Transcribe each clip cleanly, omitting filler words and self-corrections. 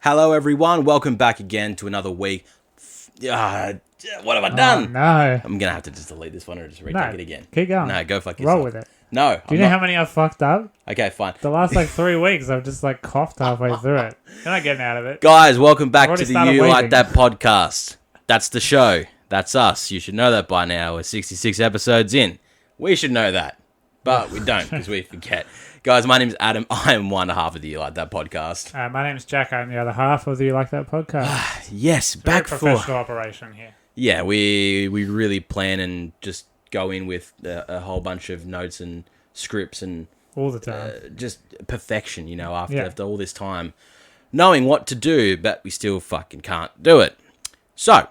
Hello, everyone. Welcome back again to another week. What have I done? Oh, no. I'm going to have to just delete this one or just retake No, it again. keep going. No, go fuck yourself. Roll with it. No. Do you know how many I've fucked up? Okay, fine. The last 3 weeks, I've just coughed halfway through it. You're not getting out of it. Guys, welcome back I've to the already You started Like waving. That podcast. That's the show. That's us. You should know that by now. We're 66 episodes in. We should know that. But we don't because we forget. Guys, my name's Adam. I am one half of the You Like That podcast. My name's Jack. I'm the other half of the You Like That podcast. Yes, Very back for... professional operation here. Yeah, we really plan and just go in with a whole bunch of notes and scripts and All the time. just perfection, after Yeah. after all this time, knowing what to do, but we still fucking can't do it. So,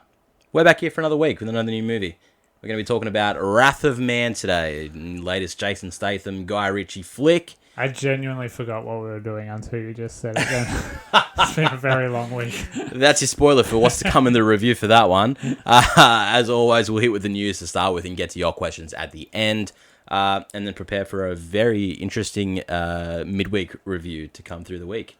we're back here for another week with another new movie. We're going to be talking about Wrath of Man today, latest Jason Statham, Guy Ritchie flick. I genuinely forgot what we were doing until you just said it again. It's been a very long week. That's your spoiler for what's to come in the review for that one. As always, we'll hit with the news to start with and get to your questions at the end. And then prepare for a very interesting midweek review to come through the week.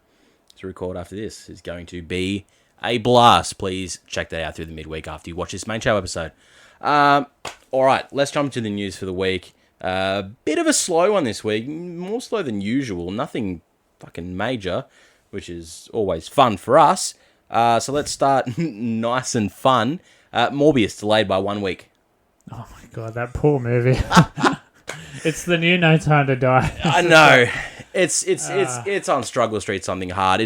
To record after this is going to be a blast. Please check that out through the midweek after you watch this main show episode. All right, let's jump into the news for the week. Bit of a slow one this week, more slow than usual. Nothing fucking major, which is always fun for us. So let's start nice and fun. Morbius delayed by 1 week. Oh my god, that poor movie. It's the new No Time to Die. I know. It's on Struggle Street something hard.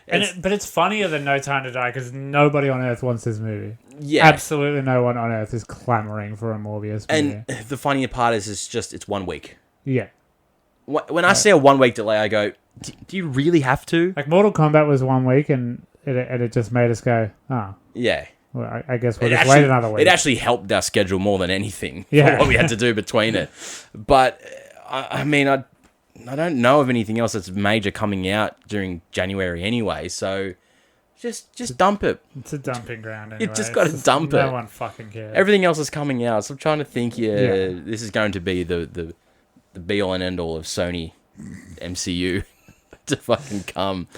But it's funnier than No Time to Die because nobody on Earth wants this movie. Yeah. Absolutely no one on Earth is clamoring for a Morbius movie. And the funnier part is it's 1 week. Yeah. When I see a 1 week delay, I go, do you really have to? Mortal Kombat was 1 week and it just made us go, oh, Yeah. well, I guess we'll just wait another week. It actually helped our schedule more than anything for Yeah. what we had to do between it. But, I mean, I don't know of anything else that's major coming out during January anyway, so just dump it. It's a dumping ground anyway. You just got to dump it. No one fucking cares. Everything else is coming out, so I'm trying to think, this is going to be the be-all and end-all of Sony MCU to fucking come.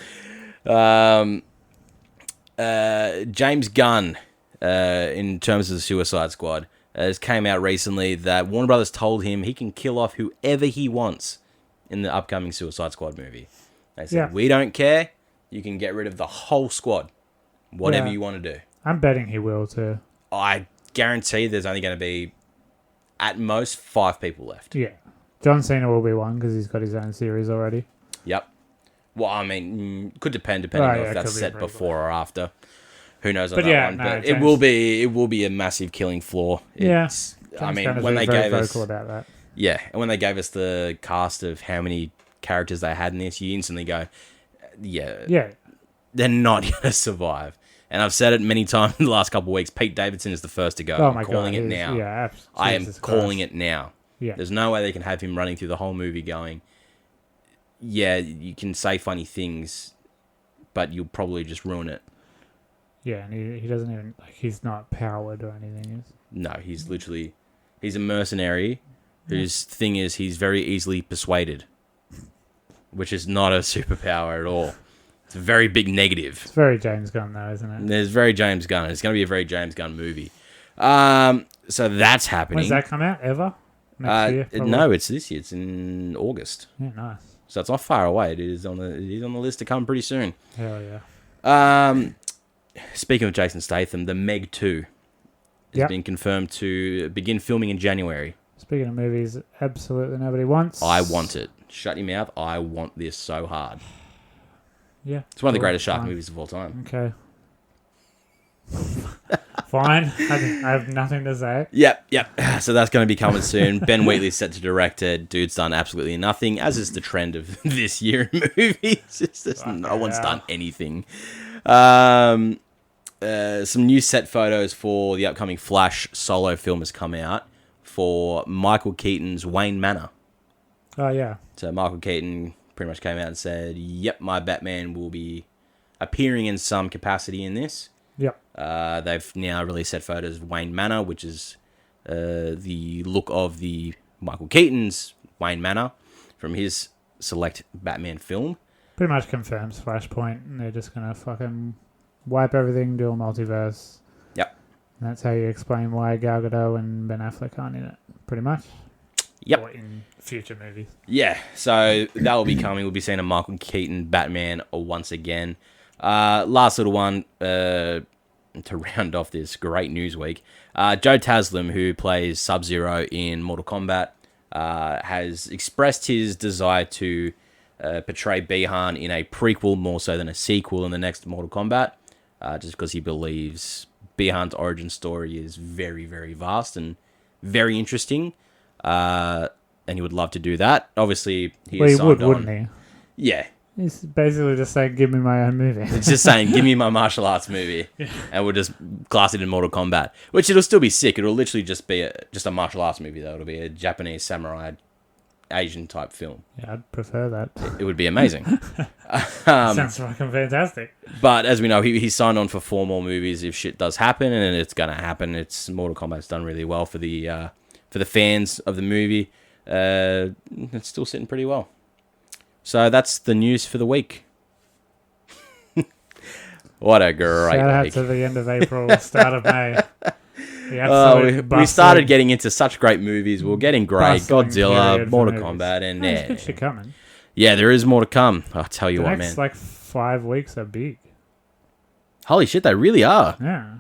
James Gunn, in terms of the Suicide Squad, has came out recently that Warner Brothers told him he can kill off whoever he wants in the upcoming Suicide Squad movie. They said, we don't care. You can get rid of the whole squad. Whatever you want to do. I'm betting he will too. I guarantee there's only going to be, at most, 5 people left. Yeah. John Cena will be one because he's got his own series already. Yep. Well, I mean, could depending on if that's set before or after. Who knows on that one? But it will be a massive killing floor. James I mean, Gunn is when they very gave us vocal about that. Yeah, and when they gave us the cast of how many characters they had in this, you instantly go, Yeah. they're not going to survive. And I've said it many times in the last couple of weeks. Pete Davidson is the first to go. Oh I'm my calling god. it now. Yeah, I am calling it now. Yeah. There's no way they can have him running through the whole movie going, yeah, you can say funny things, but you'll probably just ruin it. Yeah, and he doesn't even, he's not powered or anything. No, he's a mercenary whose thing is he's very easily persuaded, which is not a superpower at all. It's a very big negative. It's very James Gunn though, isn't it? There's very James Gunn. It's going to be a very James Gunn movie. So that's happening. When's that come out? Ever? Next year? Probably? No, it's this year. It's in August. Yeah, nice. So it's not far away. It is on the list to come pretty soon. Hell yeah. Speaking of Jason Statham, the Meg 2 has been confirmed to begin filming in January. Speaking of movies, absolutely nobody wants. I want it. Shut your mouth. I want this so hard. Yeah. It's one of the greatest shark movies of all time. Okay. Fine. I have nothing to say. Yep. So that's going to be coming soon. Ben Wheatley's set to direct it. Dude's done absolutely nothing, as is the trend of this year in movies. It's just no one's done anything. Some new set photos for the upcoming Flash solo film has come out for Michael Keaton's Wayne Manor. Oh, yeah. So Michael Keaton pretty much came out and said, yep, my Batman will be appearing in some capacity in this. Yep. They've now released set photos of Wayne Manor, which is the look of the Michael Keaton's Wayne Manor from his select Batman film. Pretty much confirms Flashpoint, and they're just going to fucking wipe everything, do a multiverse. Yep. And that's how you explain why Gal Gadot and Ben Affleck aren't in it, pretty much. Yep. Or in future movies. Yeah, so that will be coming. We'll be seeing a Michael Keaton Batman once again. Last little one to round off this great news week. Joe Taslim, who plays Sub-Zero in Mortal Kombat, has expressed his desire to portray Bihan in a prequel more so than a sequel in the next Mortal Kombat, just because he believes Bihan's origin story is very, very vast and very interesting, and he would love to do that. Obviously, he would, wouldn't he? Yeah. He's basically just saying, give me my own movie. It's just saying, give me my martial arts movie, and we'll just class it in Mortal Kombat, which it'll still be sick. It'll literally just be just a martial arts movie, though. It'll be a Japanese samurai Asian type film. Yeah, I'd prefer that. It would be amazing. Sounds fucking fantastic. But as we know, he signed on for 4 more movies if shit does happen, and it's gonna happen. It's Mortal Kombat's done really well for the fans of the movie. It's still sitting pretty well. So that's the news for the week. What a great Shout out week. to the end of April, start of May. We started getting into such great movies. We're getting great. Godzilla, Mortal Kombat, and there's good shit coming. Yeah, there is more to come. I'll tell you The what, next, man. 5 weeks are big. Holy shit, they really are. Yeah.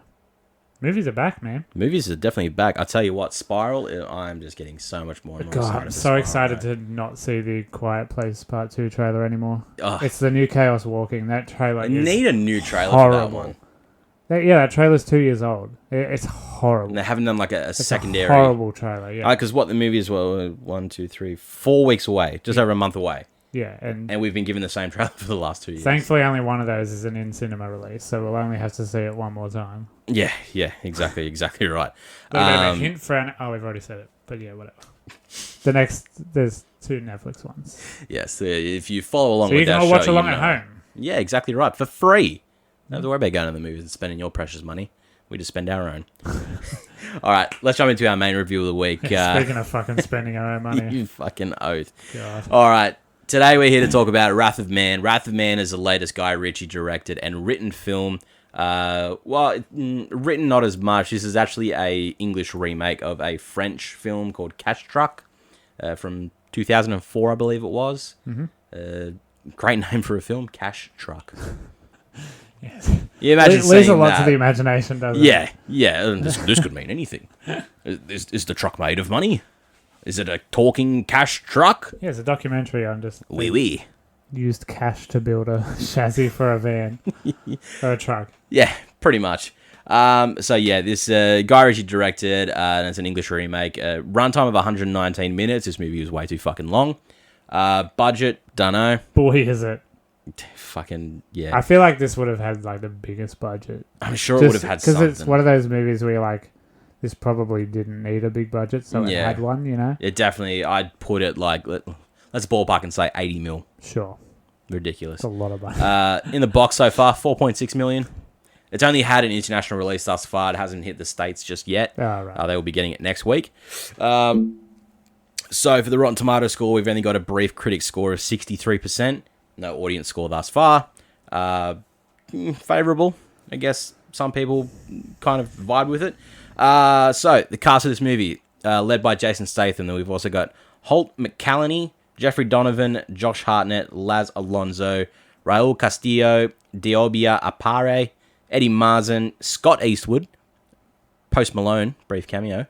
Movies are back, man. Movies are definitely back. I'll tell you what, Spiral, I'm just getting so much more and more God, excited. I'm so excited to not see the Quiet Place Part 2 trailer anymore. Ugh. It's the new Chaos Walking. That trailer I is need a new trailer horrible. for that one. That trailer's 2 years old. It's horrible. And they haven't done like a secondary. Horrible trailer, yeah. Because what the movie is, 1, 2, 3, 4 weeks away. Just over a month away. Yeah, and we've been given the same trailer for the last 2 years. Thankfully, only one of those is an in-cinema release, so we'll only have to see it one more time. Yeah, exactly right. A hint for we've already said it, but yeah, whatever. There's 2 Netflix ones. Yes, if you follow along so with you our can show, all watch along at home. Yeah, exactly right, for free. Don't have to worry about going to the movies and spending your precious money. We just spend our own. All right, let's jump into our main review of the week. Speaking of fucking spending our own money. You fucking oath. God. All right. Today we're here to talk about Wrath of Man. Wrath of Man is the latest Guy Ritchie directed and written film. Written not as much. This is actually a English remake of a French film called Cash Truck from 2004, I believe it was. Mm-hmm. Great name for a film, Cash Truck. Yes. You imagine It leaves a seeing lot that. to the imagination, doesn't it? Yeah. This could mean anything. Is the truck made of money? Is it a talking cash truck? Yeah, it's a documentary on just Oui. used cash to build a chassis for a van or a truck. Yeah, pretty much. This Guy Ritchie directed, and it's an English remake. Runtime of 119 minutes. This movie was way too fucking long. Budget, dunno. Boy, is it. Fucking, yeah. I feel like this would have had the biggest budget. I'm sure it would have had something. Because it's one of those movies where you're this probably didn't need a big budget, so it had one, you know? It definitely, I'd put it let's ballpark and say 80 mil. Sure. Ridiculous. It's a lot of money. In the box so far, 4.6 million. It's only had an international release thus far. It hasn't hit the States just yet. Oh, right. They will be getting it next week. So for the Rotten Tomato score, we've only got a brief critic score of 63%. No audience score thus far. Favorable. I guess some people kind of vibe with it. So the cast of this movie, led by Jason Statham, then we've also got Holt McCallany, Jeffrey Donovan, Josh Hartnett, Laz Alonso, Raul Castillo, Diobia Apare, Eddie Marsan, Scott Eastwood, Post Malone, brief cameo,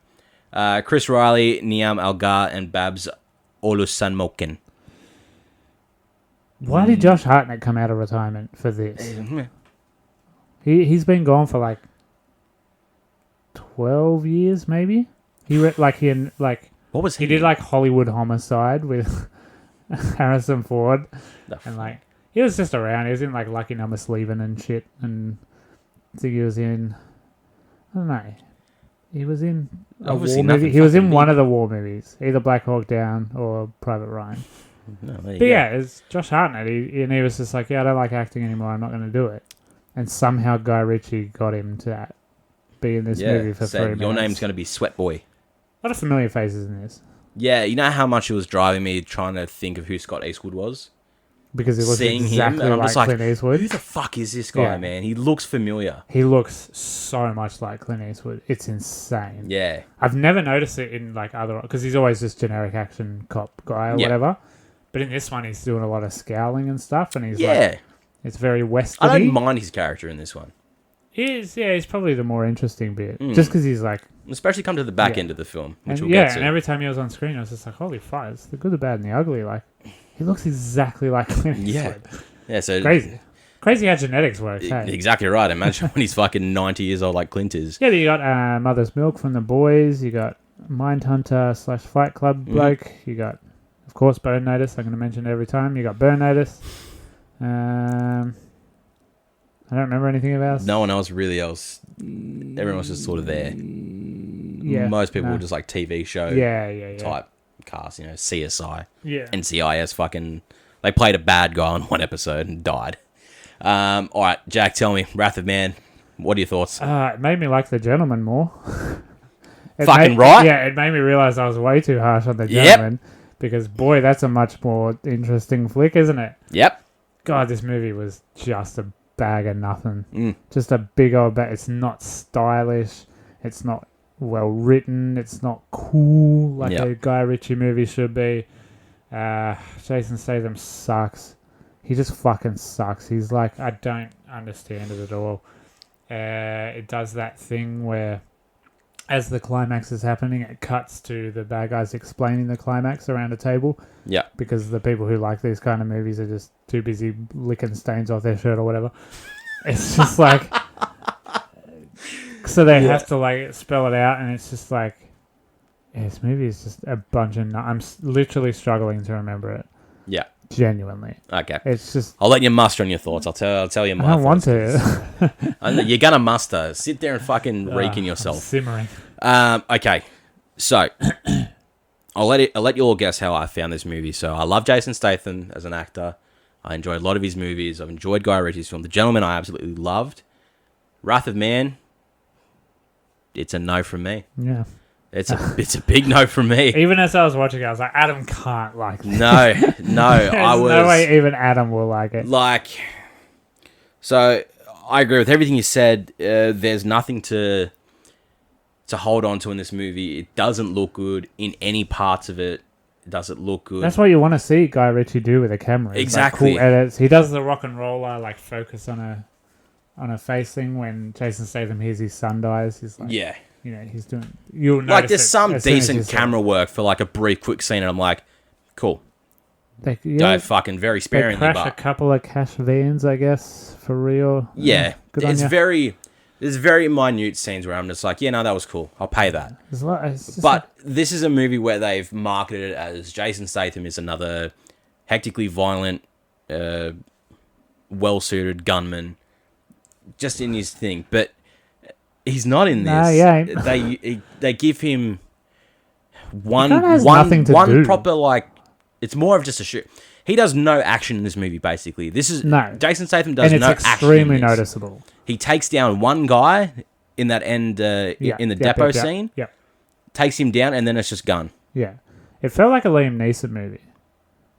Chris Riley, Niam Algar, and Babs Olusanmoken. Why did Josh Hartnett come out of retirement for this? He's been gone for 12 years, maybe. What was he? He did Hollywood Homicide with Harrison Ford, and he was just around. He was in Lucky Number Sleeping and shit, and I think he was in. I don't know. He was in a war movie. He was in one of the war movies, either Black Hawk Down or Private Ryan. It's Josh Hartnett. He was just I don't like acting anymore. I'm not going to do it. And somehow Guy Ritchie got him to be in this movie for 3 minutes. Your name's going to be Sweat Boy. A lot of familiar faces in this. Yeah, you know how much it was driving me trying to think of who Scott Eastwood was? because he looks seeing exactly him, and I'm like just like, Clint Eastwood. who the fuck is this guy, man? He looks familiar. He looks so much like Clint Eastwood. It's insane. Yeah. I've never noticed it in like other, because he's always just generic action cop guy or whatever. But in this one, he's doing a lot of scowling and stuff, and he's like, it's very westerny. I don't mind his character in this one. He's probably the more interesting bit, just because he's like, especially come to the back end of the film, which and, we'll get to. and every time he was on screen, I was just like, holy fuck, it's the good, the bad, and the ugly. Like, he looks exactly like Clint Eastwood. Yeah, so crazy how genetics work. Hey? Exactly right. Imagine when he's fucking 90 years old like Clint is. Yeah, you got Mother's Milk from The Boys. You got Mindhunter / Fight Club bloke. You got, of course, Burn Notice. I'm going to mention it every time. You got Burn Notice. I don't remember anything about it. No one else really else. Everyone was just sort of there. Yeah, most people were just like TV show type cast, CSI, NCIS fucking. They played a bad guy on one episode and died. All right, Jack, tell me, Wrath of Man, what are your thoughts? It made me like The Gentleman more. Right? Yeah, it made me realise I was way too harsh on The Gentleman because, boy, that's a much more interesting flick, isn't it? Yep. God, this movie was just a bag of nothing. Just a big old bag. It's not stylish. It's not well written. It's not cool like a Guy Ritchie movie should be. Jason Statham sucks. He just fucking sucks. He's like, I don't understand it at all. It does that thing where as the climax is happening, it cuts to the bad guys explaining the climax around a table. Yeah. Because the people who like these kind of movies are just too busy licking stains off their shirt or whatever. It's just like... So they have to like spell it out, and it's just like... this movie is just a bunch of... I'm literally struggling to remember it. Yeah. Genuinely. Okay. It's just... I'll let you muster on your thoughts. I'll tell you my I don't want to. You're going to muster. Sit there and fucking reek in yourself. I'm simmering. Okay. So, I'll let you all guess how I found this movie. So, I love Jason Statham as an actor. I enjoyed a lot of his movies. I've enjoyed Guy Ritchie's film. The Gentleman I absolutely loved. Wrath of Man, it's a no from me. Yeah. It's a big no from me. Even as I was watching it, I was like, Adam can't like this. No. I was... no way even Adam will like it. So, I agree with everything you said. There's nothing to hold on to in this movie. It doesn't look good in any parts of it. It doesn't look good. That's what you want to see Guy Ritchie do with a camera. Exactly. Like cool edits. He does the rock and roller like focus on a face thing when Jason Statham hears his son dies. He's like, he's doing. You'll notice like there's some decent camera work for like a brief, quick scene, and I'm like, cool. Don't fucking very sparingly. They crash a couple of cash vans, I guess, for real. Yeah, it's very. There's very minute scenes where I'm just like, that was cool. I'll pay that. But this is a movie where they've marketed it as Jason Statham is another hectically violent, well-suited gunman, just in his thing. But he's not in this. They give him one proper like. It's more of just a shoot. He does no action in this movie. Basically, Jason Statham does no action. It's extremely noticeable. He takes down one guy in that end in the depot scene. Yeah, takes him down, and then it's just gun. Yeah, it felt like a Liam Neeson movie.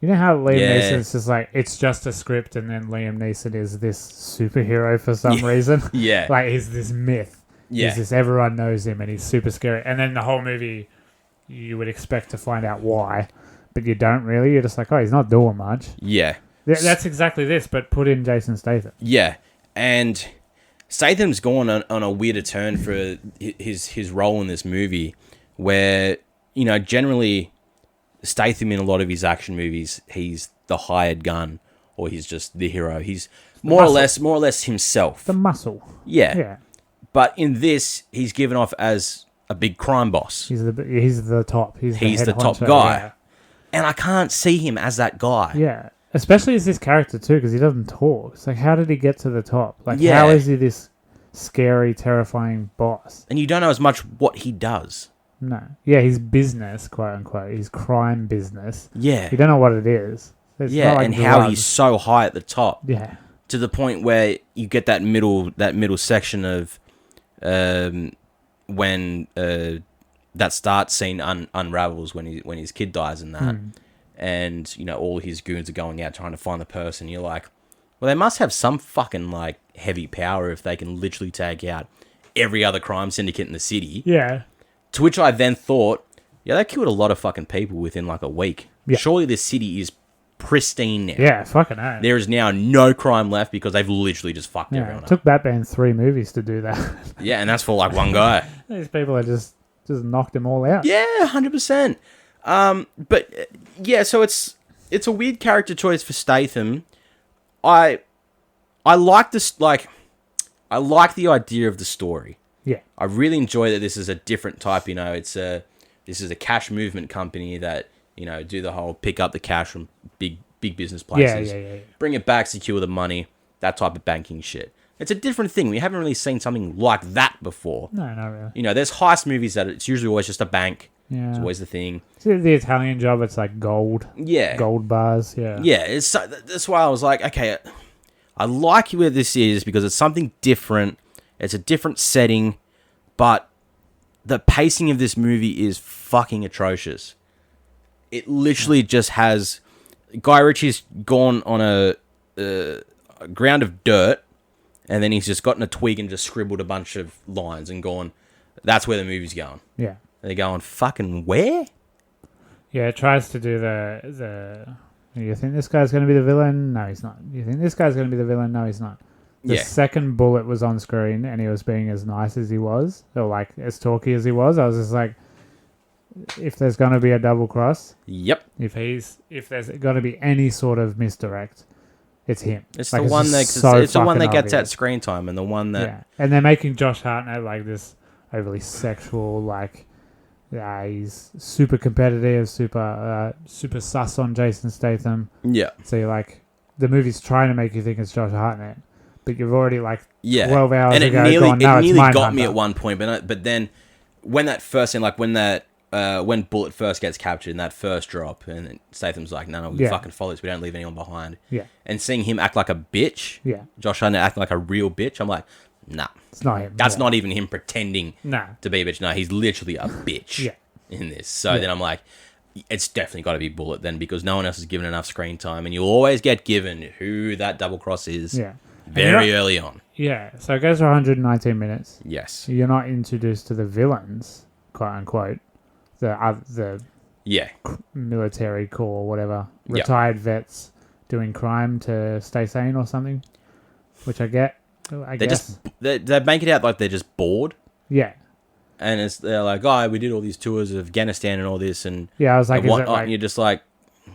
You know how Liam Neeson's just like, it's just a script, and then Liam Neeson is this superhero for some reason. Yeah, like he's this myth. Yeah, he's this, everyone knows him, and he's super scary. And then the whole movie, you would expect to find out why. But you don't really. You're just like, he's not doing much. Yeah. That's exactly this, but put in Jason Statham. Yeah. And Statham's gone on a weirder turn for his role in this movie where, generally Statham in a lot of his action movies, he's the hired gun or he's just the hero. He's more or less himself. The muscle. Yeah. But in this, he's given off as a big crime boss. He's the top. He's the top guy. Yeah. And I can't see him as that guy. Yeah. Especially as this character, too, because he doesn't talk. It's like, how did he get to the top? Like, how is he this scary, terrifying boss? And you don't know as much what he does. No. Yeah, he's business, quote unquote. He's crime business. Yeah. You don't know what it is. It's not like and drugs. How he's so high at the top. Yeah. To the point where you get that middle section of when... that start scene unravels when his kid dies and that, and all his goons are going out trying to find the person. You're like, well, they must have some fucking like heavy power if they can literally take out every other crime syndicate in the city. Yeah. To which I then thought, yeah, they killed a lot of fucking people within like a week. Yeah. Surely this city is pristine now. Yeah, fucking hell. There is now no crime left because they've literally just fucked everyone It up. took Batman 3 movies to do that. Yeah, and that's for like one guy. These people are just knocked them all out. Yeah, 100%. But yeah, so it's a weird character choice for Statham. I like this, like, I like the idea of the story. Yeah. I really enjoy that this is a different type, this is a cash movement company that, do the whole pick up the cash from big business places. Yeah. Bring it back, secure the money, that type of banking shit. It's a different thing. We haven't really seen something like that before. No, not really. There's heist movies that it's usually always just a bank. Yeah. It's always the thing. See, the Italian Job, it's like gold. Yeah. Gold bars, yeah. Yeah, that's why I was like, okay, I like where this is because it's something different. It's a different setting, but the pacing of this movie is fucking atrocious. It literally just has... Guy Ritchie's gone on a ground of dirt, and then he's just gotten a twig and just scribbled a bunch of lines and gone, that's where the movie's going. Yeah. And they're going, fucking where? Yeah, it tries to do the you think this guy's going to be the villain? No, he's not. You think this guy's going to be the villain? No, he's not. The second Bullet was on screen and he was being as nice as he was, or like as talky as he was, I was just like, if there's going to be a double cross, yep. If there's going to be any sort of misdirect, it's him. It's like, the one that it's the one that gets that screen time, and the one that and they're making Josh Hartnett like this overly sexual, like he's super competitive, super sus on Jason Statham. Yeah. So you're like, the movie's trying to make you think it's Josh Hartnett, but you've already 12 hours and ago it nearly got me Mindhunter. at one point, but then when that first scene, like when Bullet first gets captured in that first drop, and then Statham's like, no, we fucking follow this, we don't leave anyone behind. Yeah. And seeing him act like a bitch, Josh Hartnett acting like a real bitch, I'm like, nah. It's not him. That's not even him pretending to be a bitch. No, he's literally a bitch in this. So then I'm like, it's definitely got to be Bullet then, because no one else is given enough screen time, and you'll always get given who that double cross is very early on. Yeah, so it goes for 119 minutes. Yes. You're not introduced to the villains, quote unquote. The military corps or whatever, retired vets doing crime to stay sane or something, which I guess. They make it out like they're just bored. Yeah. And they're like, oh, we did all these tours of Afghanistan and all this, and I was like, and you're just like,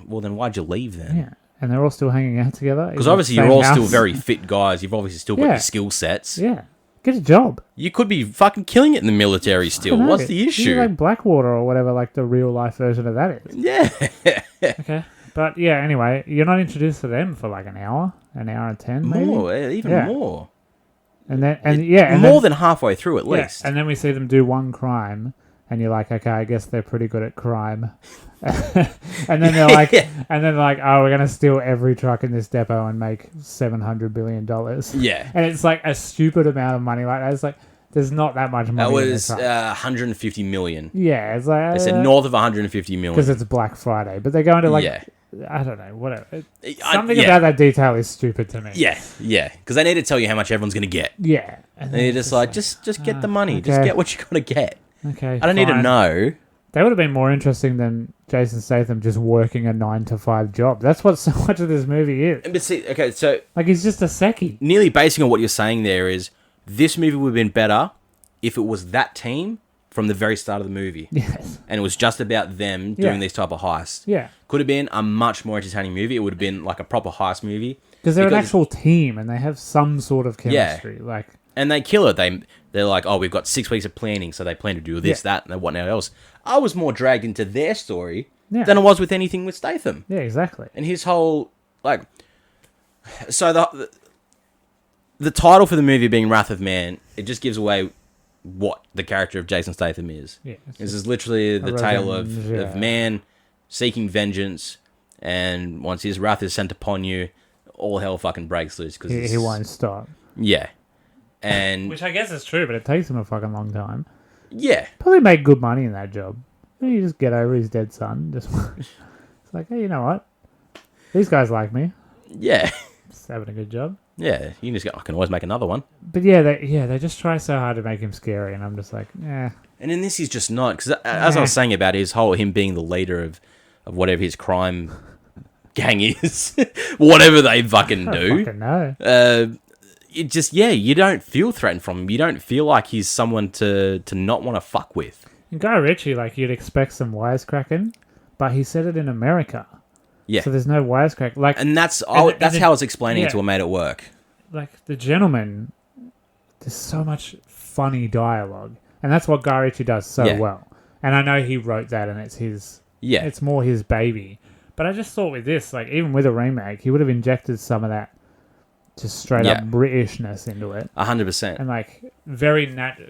well, then why'd you leave then? Yeah. And they're all still hanging out together. Because obviously you're all still very fit guys. You've obviously still got your skill sets. Yeah. Get a job. You could be fucking killing it in the military still. What's the issue? You're like Blackwater or whatever, like the real life version of that is. Yeah. Okay. But yeah, anyway, you're not introduced to them for like an hour and 10 maybe. More. And more than halfway through at least. And then we see them do one crime, and you're like, okay, I guess they're pretty good at crime. and then they're like, oh, we're gonna steal every truck in this depot and make $700 billion. Yeah. And it's like a stupid amount of money like that. It's like, there's not that much money. That was 150 million. Yeah, it's like they said north of 150 million because it's Black Friday, but they're going to I don't know, whatever. Something about that detail is stupid to me. Yeah, because they need to tell you how much everyone's going to get. Yeah. And they're just like, just get the money. Okay. Just get what you're going to get. Okay, I don't need to know. That would have been more interesting than Jason Statham just working a 9-to-5 job. That's what so much of this movie is. But see, okay, so... Like, he's just a secchi. Nearly basing on what you're saying there is, this movie would have been better if it was that team from the very start of the movie. Yes. And it was just about them doing these type of heists. Yeah. Could have been a much more entertaining movie. It would have been like a proper heist movie. Because they're an actual team and they have some sort of chemistry. Yeah. Like, and they kill it. They're like, oh, we've got 6 weeks of planning, so they plan to do this, that, and whatnot else. I was more dragged into their story than I was with anything with Statham. Yeah, exactly. And his whole, like... So the title for the movie being Wrath of Man, it just gives away what the character of Jason Statham is. Yeah, this is literally the tale of man seeking vengeance, and once his wrath is sent upon you, all hell fucking breaks loose. Cause he won't stop. Yeah. And which I guess is true, but it takes him a fucking long time. Yeah. Probably make good money in that job. You just get over his dead son. Just it's It's like, hey, you know what? These guys like me. Yeah. Just having a good job. Yeah, you can just go, I can always make another one. But yeah, they just try so hard to make him scary, and I'm just like, eh. And in this, he's just not, because as I was saying about him being the leader of whatever his crime gang is, whatever they fucking do. I don't fucking know. It just, you don't feel threatened from him. You don't feel like he's someone to not want to fuck with. And Guy Ritchie, like, you'd expect some wisecracking, but he said it in America. Yeah. So there's no wisecrack. Like, and that's how I was explaining it to him, made it work. Like, The Gentleman, there's so much funny dialogue. And that's what Guy Ritchie does so well. And I know he wrote that and it's his... Yeah. It's more his baby. But I just thought with this, like, even with a remake, he would have injected some of that just straight up Britishness into it. 100%. And, like,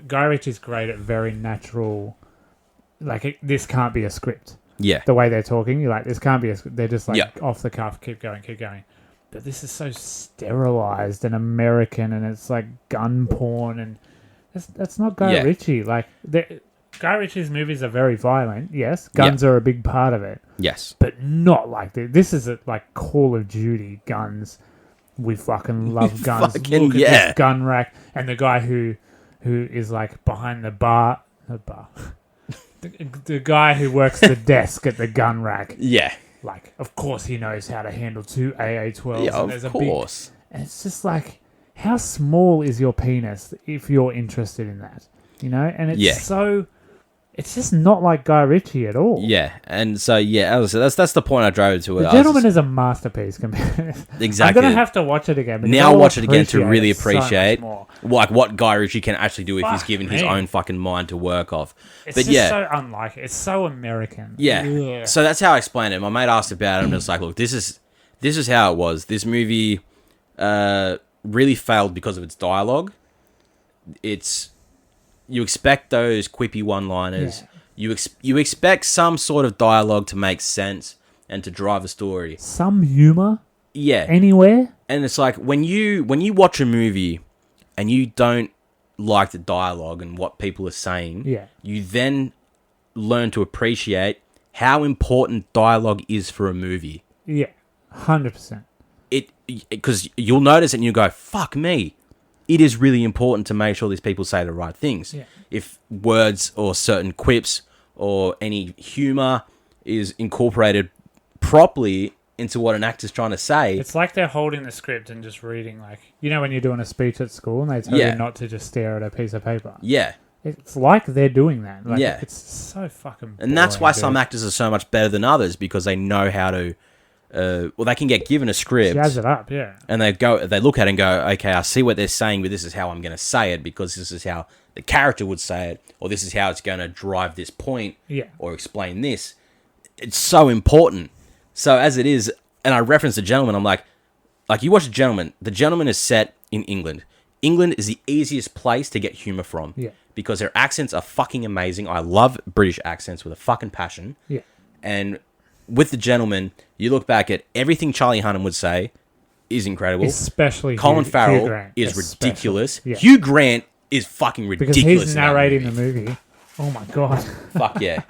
Guy Ritchie's great at very natural... Like, this can't be a script. Yeah. The way they're talking, you're like, this can't be a script. They're just, like, off the cuff, keep going. But this is so sterilized and American, and it's like gun porn, and that's not Guy Ritchie. Like, Guy Ritchie's movies are very violent. Yes, guns are a big part of it. Yes, but not like this. This is like Call of Duty guns. We fucking love guns. Look at this gun rack, and the guy who is like behind the bar. The guy who works the desk at the gun rack. Yeah. Like, of course he knows how to handle two AA-12s. Yeah, and there's of course. And it's just like, how small is your penis if you're interested in that? You know? And it's so... It's just not like Guy Ritchie at all. Yeah, and so, as I said, that's the point I drove to it. The Gentleman is a masterpiece. Exactly. I'm going to have to watch it again. Now watch it again to really appreciate like what Guy Ritchie can actually do if he's given his own fucking mind to work off. It's just so unlike it. It's so American. Yeah. So that's how I explained it. My mate asked about it. I'm just like, look, this is how it was. This movie really failed because of its dialogue. You expect those quippy one-liners. Yeah. You expect some sort of dialogue to make sense and to drive a story. Some humor. Yeah. Anywhere. And it's like when you watch a movie and you don't like the dialogue and what people are saying, you then learn to appreciate how important dialogue is for a movie. Yeah. 100%. Because you'll notice it and you go, fuck me. It is really important to make sure these people say the right things. Yeah. If words or certain quips or any humor is incorporated properly into what an actor's trying to say. It's like they're holding the script and just reading, like, you know when you're doing a speech at school and they tell you not to just stare at a piece of paper? Yeah. It's like they're doing that. Like, it's so fucking boring. And that's why some actors are so much better than others, because they know how to... they can get given a script. Jazz it up, yeah. And they look at it and go, okay, I see what they're saying, but this is how I'm going to say it, because this is how the character would say it, or this is how it's going to drive this point, or explain this. It's so important. So as it is, and I reference The Gentleman, I'm like you watch The Gentleman. The Gentleman is set in England. England is the easiest place to get humor from, because their accents are fucking amazing. I love British accents with a fucking passion. Yeah. And with The Gentleman, you look back at everything Charlie Hunnam would say is incredible. Especially Colin Farrell Grant, is ridiculous. Yeah. Hugh Grant is fucking ridiculous. Because he's narrating the movie. Oh my god. Fuck yeah.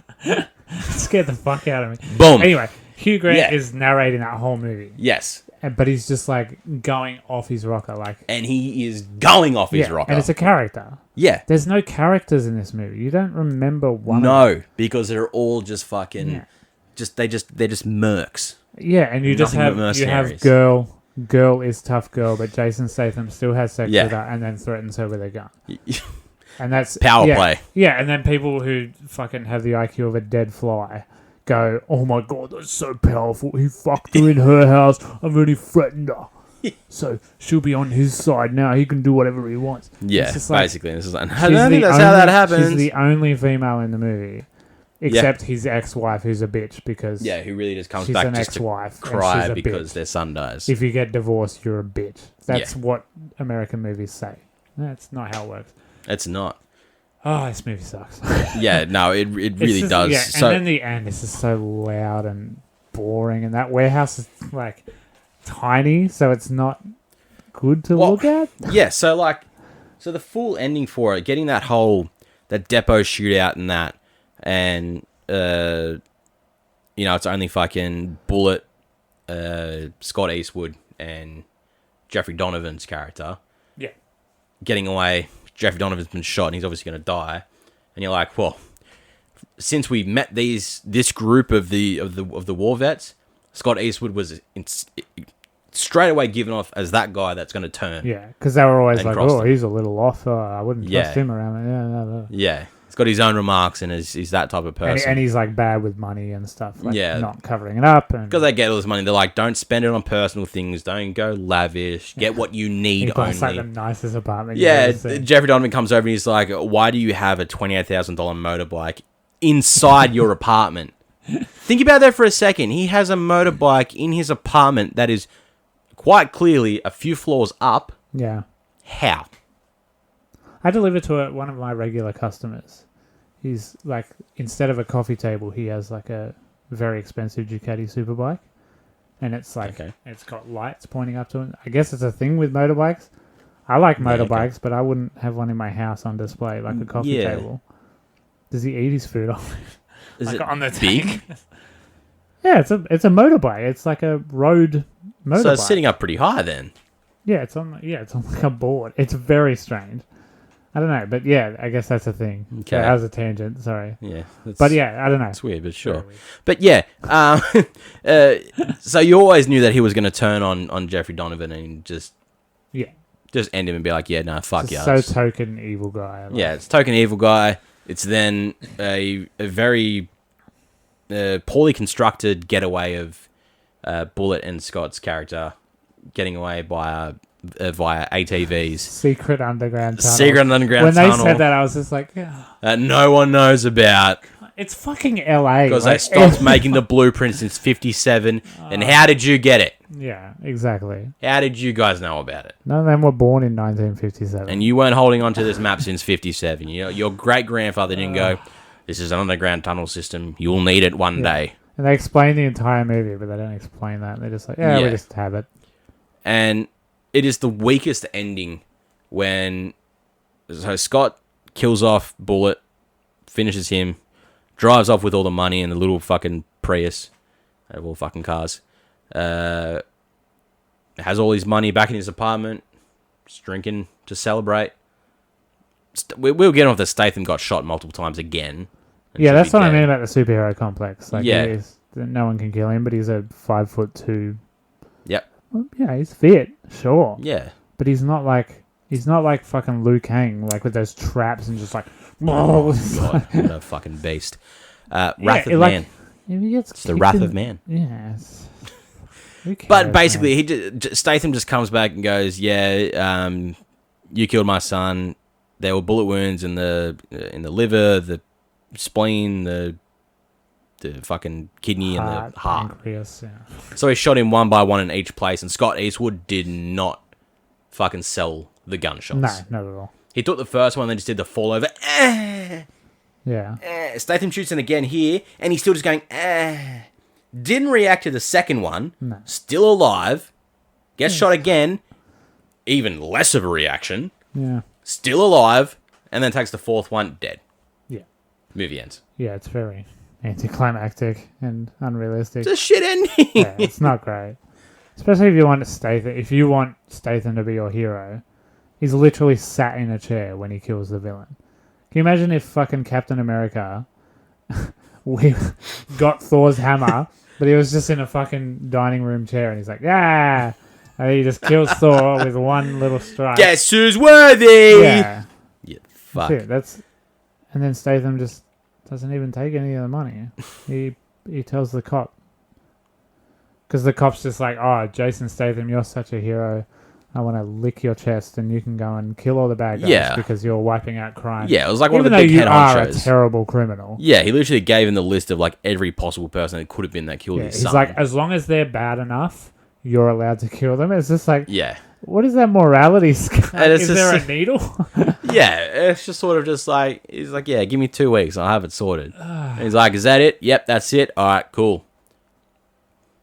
Scared the fuck out of me. Boom. Anyway, Hugh Grant is narrating that whole movie. Yes. But he's just like going off his rocker. And he is going off his rocker. And it's a character. Yeah. There's no characters in this movie. You don't remember one. No, because they're all just fucking... Yeah. They're just mercs. Yeah, and you have girl is tough girl, but Jason Statham still has sex with her and then threatens her with a gun. And that's power play. Yeah, and then people who fucking have the IQ of a dead fly go, "Oh my god, that's so powerful. He fucked her in her house. I've already threatened her. So she'll be on his side now. He can do whatever he wants." Yeah, basically. This is like, I don't think that's how that happens. She's the only female in the movie. Except his ex-wife, who's a bitch, because... Yeah, who really just comes she's back an just ex-wife, to cry and because their son dies. If you get divorced, you're a bitch. That's what American movies say. That's not how it works. It's not. Oh, this movie sucks. Yeah, no, it really does. Yeah, and then the end is just so loud and boring, and that warehouse is, like, tiny, so it's not good to look at. Yeah, so the full ending for it, getting that depot shootout and that, and it's only fucking Bullet, Scott Eastwood, and Jeffrey Donovan's character. Yeah. Getting away. Jeffrey Donovan's been shot, and he's obviously going to die. And you're like, well, since we met this group of the war vets, Scott Eastwood was straight away given off as that guy that's going to turn. Yeah, because they were always like, oh, he's a little off. I wouldn't trust him around. No. Yeah. He's got his own remarks, and he's that type of person. And he's like bad with money and stuff. Like, not covering it up. Because they get all this money. They're like, don't spend it on personal things. Don't go lavish. Get what you need he only. Like the nicest apartment. Yeah, Jeffrey Donovan comes over and he's like, why do you have a $28,000 motorbike inside your apartment? Think about that for a second. He has a motorbike in his apartment that is quite clearly a few floors up. Yeah. How? I delivered to one of my regular customers. He's like, instead of a coffee table, he has like a very expensive Ducati superbike. And it's like, It's got lights pointing up to it. I guess it's a thing with motorbikes. I like motorbikes, but I wouldn't have one in my house on display, like a coffee table. Does he eat his food on it? Is it on the big? Yeah, it's a motorbike. It's like a road motorbike. So it's sitting up pretty high then. Yeah, it's on like a board. It's very strange. I don't know, but yeah, I guess that's a thing. Okay. That was a tangent, sorry. Yeah. But yeah, I don't know. It's weird, but sure. Weird. But yeah, so you always knew that he was going to turn on Jeffrey Donovan and just end him and be like, yeah, no, fuck yeah. So token evil guy. Like. Yeah, it's token evil guy. It's then a very poorly constructed getaway of Bullet and Scott's character getting away via ATVs. Secret underground tunnel. When they said that, I was just like, that no one knows about. It's fucking LA. Because they stopped making the blueprint since 57. And how did you get it? Yeah, exactly. How did you guys know about it? None of them were born in 1957. And you weren't holding on to this map since 57. Your great-grandfather didn't go, this is an underground tunnel system. You'll need it one day. And they explain the entire movie, but they don't explain that. They're just like, we just have it. And it is the weakest ending when Scott kills off Bullet, finishes him, drives off with all the money and the little fucking Prius out of all fucking cars. Has all his money back in his apartment, just drinking to celebrate. We'll get off that Statham got shot multiple times again. Yeah, that's what I mean about the superhero complex. Like, no one can kill him, but he's a 5'2". Yep. Well, yeah, he's fit, sure. Yeah. But he's not like fucking Liu Kang, like with those traps and just like, whoa. God, what a fucking beast. Wrath of Man. It's the Wrath of Man. Yes. But basically, Statham just comes back and goes, "Yeah, you killed my son. There were bullet wounds in the liver, the spleen, the fucking kidney, and the heart. Pancreas, yeah. So he shot him one by one in each place, and Scott Eastwood did not fucking sell the gunshots. No, not at all. He took the first one, then just did the fall over. Yeah. Statham shoots him again here, and he's still just going, Didn't react to the second one. No. Still alive. Gets shot again. Even less of a reaction. Yeah. Still alive. And then takes the fourth one. Dead. Yeah. Movie ends. Yeah, it's very anticlimactic and unrealistic. It's a shit ending. Yeah, it's not great. Especially if you want Statham. If you want Statham to be your hero, he's literally sat in a chair when he kills the villain. Can you imagine if fucking Captain America we got Thor's hammer, but he was just in a fucking dining room chair and he's like, and he just kills Thor with one little strike. Guess who's worthy? Yeah. Yeah, fuck. That's it. And then Statham just doesn't even take any of the money. He tells the cop. Because the cop's just like, Jason Statham, you're such a hero. I want to lick your chest and you can go and kill all the bad guys because you're wiping out crime. Yeah, it was like one of the big head honchos. Even though you are a terrible criminal. Yeah, he literally gave him the list of like every possible person that could have been that killed his son. He's like, as long as they're bad enough, you're allowed to kill them. It's just like, yeah. What is that morality? Is there a needle? Yeah, it's just sort of just like, he's like, yeah, give me 2 weeks. I'll have it sorted. And he's like, is that it? Yep, that's it. All right, cool.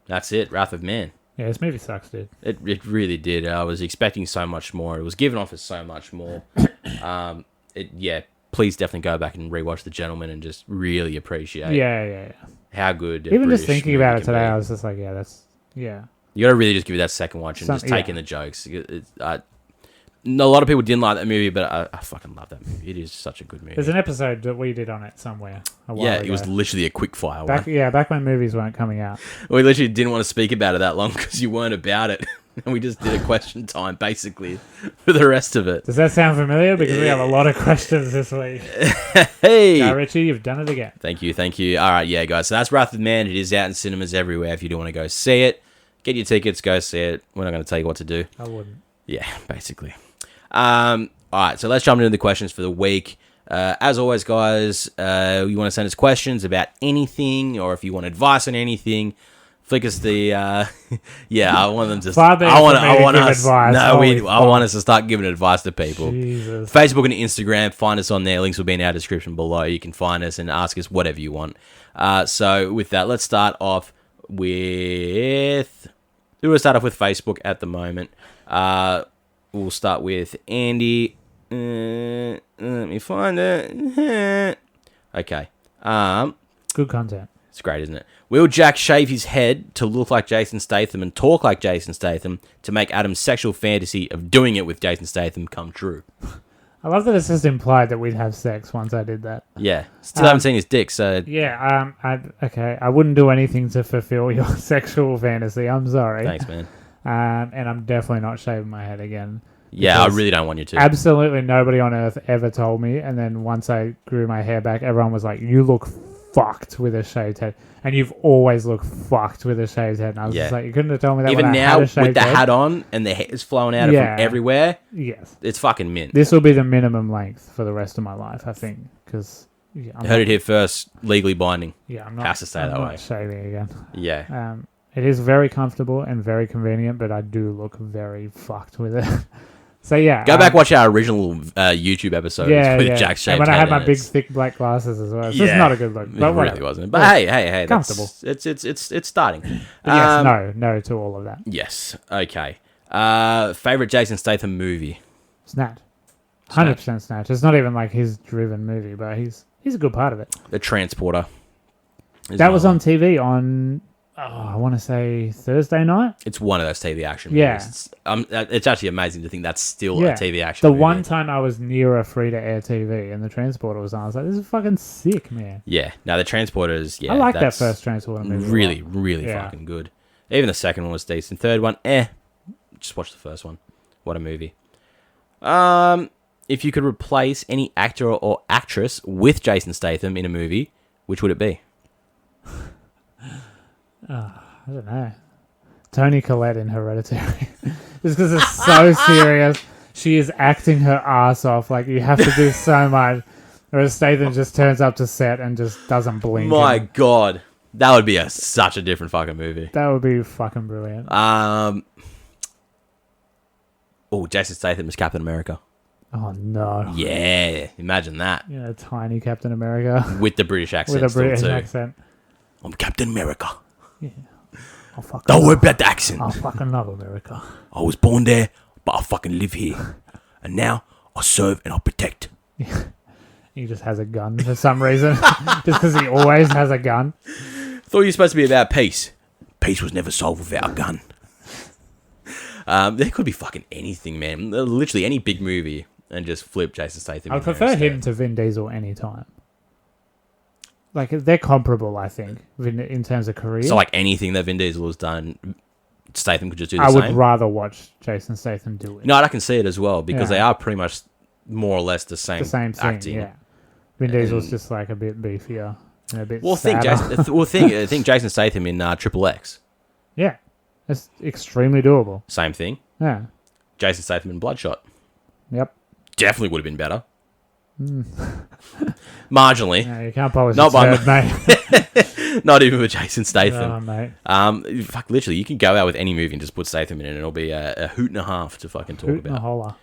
That's it. Wrath of Man. Yeah, this movie sucks, dude. It really did. I was expecting so much more. It was given off as so much more. please definitely go back and rewatch The Gentleman and just really appreciate how good. Even just thinking about it today, I was just like, you gotta really just give it that second watch and just take in the jokes. A lot of people didn't like that movie, but I fucking love that movie. It is such a good movie. There's an episode that we did on it somewhere. It was literally a quick fire one. Back when movies weren't coming out. We literally didn't want to speak about it that long because you weren't about it. And we just did a question time, basically, for the rest of it. Does that sound familiar? Because we have a lot of questions this week. Hey! Guy Ritchie, you've done it again. Thank you. All right, guys. So that's Wrath of Man. It is out in cinemas everywhere if you do want to go see it. Get your tickets, go see it. We're not going to tell you what to do. I wouldn't. Yeah, basically. All right, so let's jump into the questions for the week. As always, guys, you want to send us questions about anything, or if you want advice on anything, flick us the. I want them to. I want us. Advice. No, I want us to start giving advice to people. Jesus. Facebook and Instagram, find us on there. Links will be in our description below. You can find us and ask us whatever you want. So with that, let's start off with. We'll start off with Facebook at the moment. We'll start with Andy. Let me find it. Okay. Good content. It's great, isn't it? Will Jack shave his head to look like Jason Statham and talk like Jason Statham to make Adam's sexual fantasy of doing it with Jason Statham come true? I love that it's just implied that we'd have sex once I did that. Yeah. Still haven't seen his dick, so... Yeah, I wouldn't do anything to fulfill your sexual fantasy. I'm sorry. Thanks, man. And I'm definitely not shaving my head again. Yeah, I really don't want you to. Absolutely nobody on earth ever told me. And then once I grew my hair back, everyone was like, you look fucked with a shaved head. And you've always looked fucked with a shaved head. And I was just like, you couldn't have told me that. Even now, with the hat on and the hair's flowing out from everywhere, it's fucking mint. This will be the minimum length for the rest of my life, I think. Because I heard it here first, legally binding. Yeah, I'm not. Has to stay that way. Shaving again. Yeah. It is very comfortable and very convenient, but I do look very fucked with it. So yeah, go back watch our original YouTube episodes with Jack shaved. And when I had my big thick black glasses as well, it's just not a good look. But it really wasn't. But hey, comfortable. It's starting. Yes, no to all of that. Yes. Okay. Favorite Jason Statham movie? Snatch. 100% Snatch. It's not even like his driven movie, but he's a good part of it. The Transporter. That was on TV on. I want to say Thursday night. It's one of those TV action movies. It's actually amazing to think that's still a TV action movie. The one time I was near a free-to-air TV and the Transporter was on, I was like, this is fucking sick, man. Yeah. No, the Transporter is, I like that first Transporter movie. Really, really fucking good. Even the second one was decent. Third one, just watch the first one. What a movie. If you could replace any actor or actress with Jason Statham in a movie, which would it be? I don't know. Toni Collette in Hereditary. Just because it's so serious. She is acting her ass off. Like, you have to do so much. Whereas Statham just turns up to set and just doesn't blink. My God. That would be such a different fucking movie. That would be fucking brilliant. Jason Statham is Captain America. Oh, no. Yeah. Imagine that. Yeah, tiny Captain America. With the British accent. With a British accent. I'm Captain America. Yeah. Don't worry about the accent. I fucking love America. I was born there, but I fucking live here. And now I serve and I protect. Yeah. He just has a gun for some reason. Just because he always has a gun. Thought you were supposed to be about peace. Peace was never solved without a gun. There could be fucking anything, man. Literally any big movie and just flip Jason Statham. I prefer him to Vin Diesel anytime. Like, they're comparable, I think, in terms of career. So, like, anything that Vin Diesel has done, Statham could just do the same? I would rather watch Jason Statham do it. No, I can see it as well, because they are pretty much more or less the same thing, acting. Yeah. Vin Diesel's just, like, a bit beefier and a bit think Jason Statham in Triple X. Yeah. It's extremely doable. Same thing. Yeah. Jason Statham in Bloodshot. Yep. Definitely would have been better. Marginally. No, you can't polish your turd, mate. Not even with Jason Statham. Oh, mate. Fuck, literally, you can go out with any movie and just put Statham in it and it'll be a hoot and a half to fucking talk about. Hoot and a holler.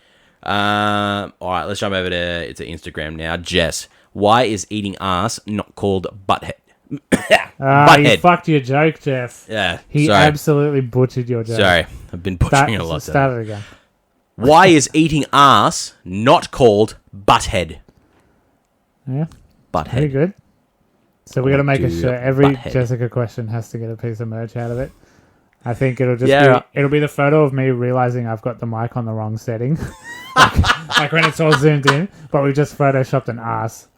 Alright, let's jump over to Instagram now. Jess, why is eating ass not called butthead? Butthead. You fucked your joke, Jeff. Yeah, He absolutely butchered your joke. Sorry, I've been butchering it a lot. Start it again. Why is eating ass not called butthead? Yeah. Butthead. Pretty good. So we got to make a shirt. Every Butthead. Jessica question has to get a piece of merch out of it. I think it'll just be, it'll be the photo of me realizing I've got the mic on the wrong setting. like when it's all zoomed in, but we just photoshopped an ass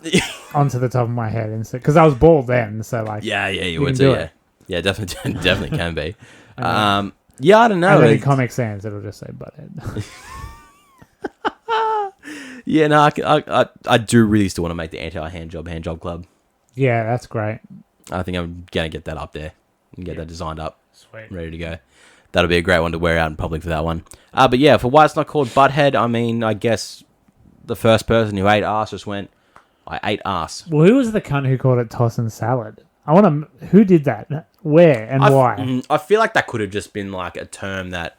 onto the top of my head instead. Because I was bald then, so like... Yeah, you would do it. Yeah, definitely can be. Yeah, I don't know. And then in Comic Sans, it'll just say Butthead. Yeah, no, I do really still want to make the hand job club. Yeah, that's great. I think I'm going to get that up there and get that designed up. Sweet. Ready to go. That'll be a great one to wear out in public for that one. But yeah, for why it's not called Butthead, I mean, I guess the first person who ate ass just went, I ate ass. Well, who was the cunt who called it tossing salad? Who did that? Where and why? I feel like that could have just been like a term that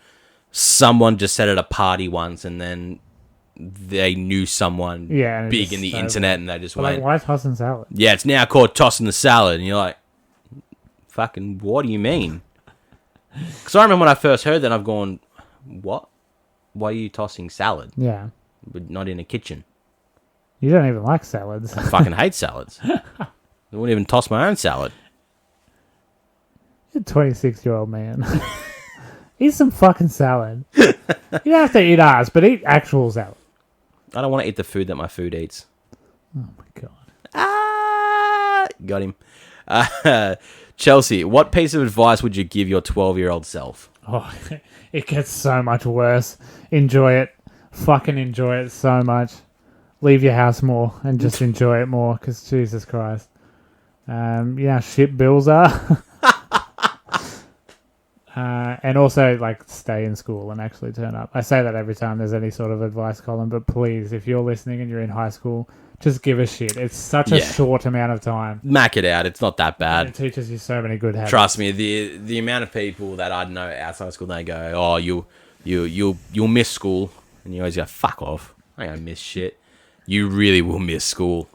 someone just said at a party once and then they knew someone big in the internet and they just went... Like, why tossing salad? Yeah, it's now called tossing the salad. And you're like, fucking, what do you mean? Because I remember when I first heard that, I've gone, what? Why are you tossing salad? Yeah. But not in a kitchen. You don't even like salads. I fucking hate salads. I wouldn't even toss my own salad. You're a 26-year-old man. Eat some fucking salad. You don't have to eat ours, but eat actual salad. I don't want to eat the food that my food eats. Oh my god. Got him. Chelsea, what piece of advice would you give your 12-year-old self? Oh, it gets so much worse. Enjoy it. Fucking enjoy it so much. Leave your house more and just enjoy it more, because Jesus Christ. You know how shit bills are? And also, like, stay in school and actually turn up. I say that every time there's any sort of advice column, but please, if you're listening and you're in high school, just give a shit. It's such a short amount of time. Mac it out. It's not that bad. And it teaches you so many good habits. Trust me, the amount of people that I know outside of school, they go, oh, you'll miss school. And you always go, fuck off. I ain't gonna miss shit. You really will miss school.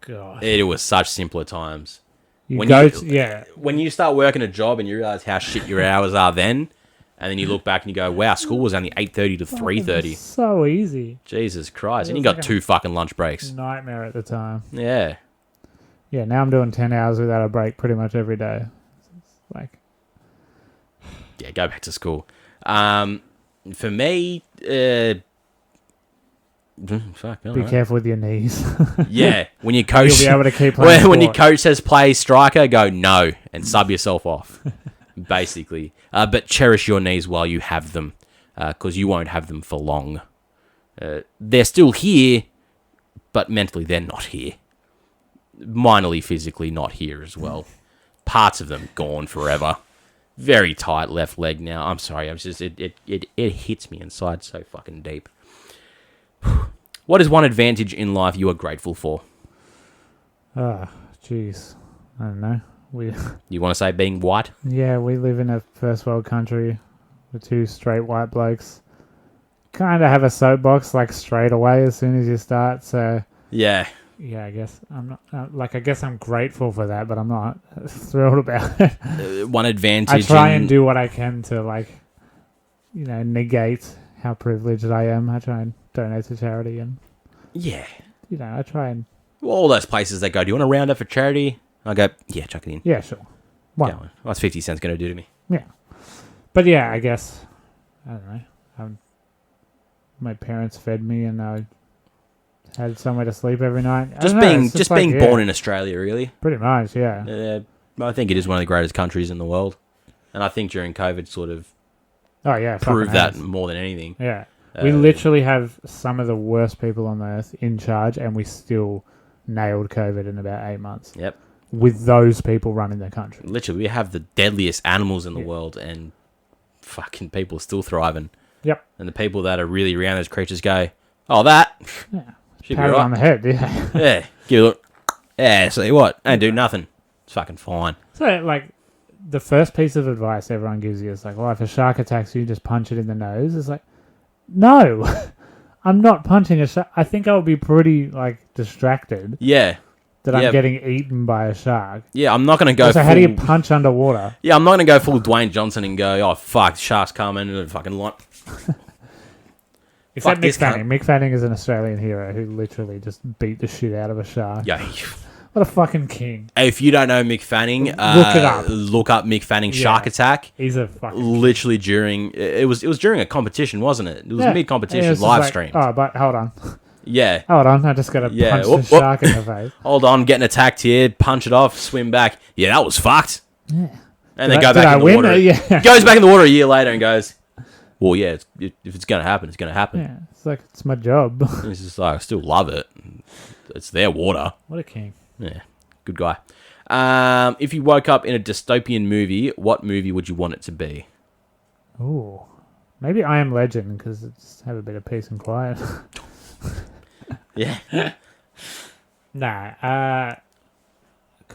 God. It was such simpler times. When you start working a job and you realize how shit your hours are then, and then you look back and you go, wow, school was only 8:30 to 3:30. So easy. Jesus Christ. And you got 2 fucking lunch breaks. Nightmare at the time. Yeah. Yeah, now I'm doing 10 hours without a break pretty much every day. It's like... Yeah, go back to school. For me... Be careful with your knees. Yeah, when your coach... You'll be able to keep playing when your coach says play striker, go no, and sub yourself off, basically. But cherish your knees while you have them, because you won't have them for long. They're still here, but mentally they're not here. Minorly physically not here as well. Parts of them gone forever. Very tight left leg now. I'm sorry, I'm just it hits me inside so fucking deep. What is one advantage in life you are grateful for? Jeez. I don't know. You want to say being white? Yeah, we live in a first world country with 2 straight white blokes. Kind of have a soapbox like straight away as soon as you start, so... Yeah. Yeah, I guess I'm not... I guess I'm grateful for that, but I'm not thrilled about it. One advantage... I try and do what I can to, negate how privileged I am. I try and donate to charity and... Yeah. I try and... All those places they go, do you want to round up for charity? I go, yeah, chuck it in. Yeah, sure. Why? What's 50 cents going to do to me? Yeah. But yeah, I guess... I don't know. My parents fed me and I had somewhere to sleep every night. Just being born in Australia, really. Pretty much, yeah. I think it is one of the greatest countries in the world. And I think during COVID sort of proved that more than anything. Yeah. We literally have some of the worst people on the earth in charge, and we still nailed COVID in about 8 months. Yep. With those people running the country. Literally, we have the deadliest animals in the world, and fucking people are still thriving. Yep. And the people that are really around those creatures go, oh, that. Yeah. Should pat be it right. on the head, yeah. Yeah. Give it a look. Yeah, see what? Ain't do nothing. It's fucking fine. So, the first piece of advice everyone gives you is if a shark attacks you, just punch it in the nose. It's like, no, I'm not punching a shark. I think I would be pretty, distracted. Yeah. That I'm getting eaten by a shark. Yeah, I'm not going to go how do you punch underwater? Yeah, I'm not going to go full Dwayne Johnson and go, oh, fuck, shark's coming and fucking Except Mick Fanning. Mick Fanning is an Australian hero who literally just beat the shit out of a shark. Yeah. What a fucking king. If you don't know Mick Fanning, look it up. Look up Mick Fanning Shark Attack. He's a fucking literally king. During it was during a competition, wasn't it? It was mid-competition live stream. Oh, but hold on. Yeah. Hold on, I just got to punch the shark in the face. Hold on, getting attacked here, punch it off, swim back. Yeah, that was fucked. Yeah. And then go back in the water. Yeah. Goes back in the water a year later and goes, well, yeah, if it's going to happen, it's going to happen. Yeah, it's like, it's my job. It's just like, I still love it. It's their water. What a king. Yeah, good guy. If you woke up in a dystopian movie, what movie would you want it to be? Ooh, maybe I Am Legend, because it's have a bit of peace and quiet. Yeah. Nah. God,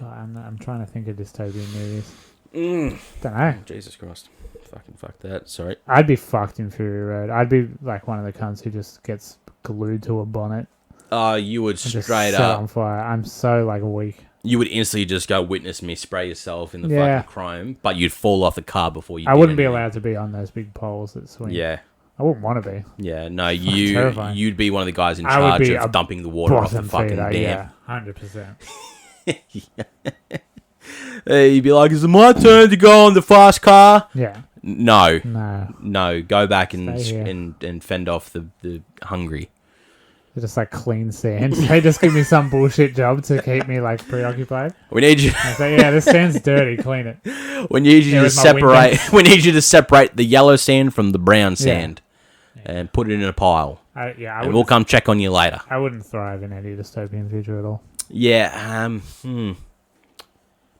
I'm trying to think of dystopian movies. Don't know. Jesus Christ. Fucking fuck that. Sorry. I'd be fucked in Fury Road. I'd be like one of the cunts who just gets glued to a bonnet. Oh, you would straight set up on fire. I'm so like weak. You would instantly just go witness me spray yourself in the fucking chrome, but you'd fall off the car before you. I wouldn't be allowed to be on those big poles that swing. Yeah. I wouldn't want to be. Yeah, no, you'd be one of the guys in charge of dumping the water off the fucking dam. Yeah, 100%. You'd be like, is it my turn to go on the fast car? Yeah. No. Go back and fend off the hungry. They're just like clean sand. They just give me some bullshit job to keep me like preoccupied. We need you. I say, yeah, this sand's dirty. Clean it. We need you to separate. We need you to separate the yellow sand from the brown sand, and put it in a pile. And we'll come check on you later. I wouldn't thrive in any dystopian future at all. Yeah.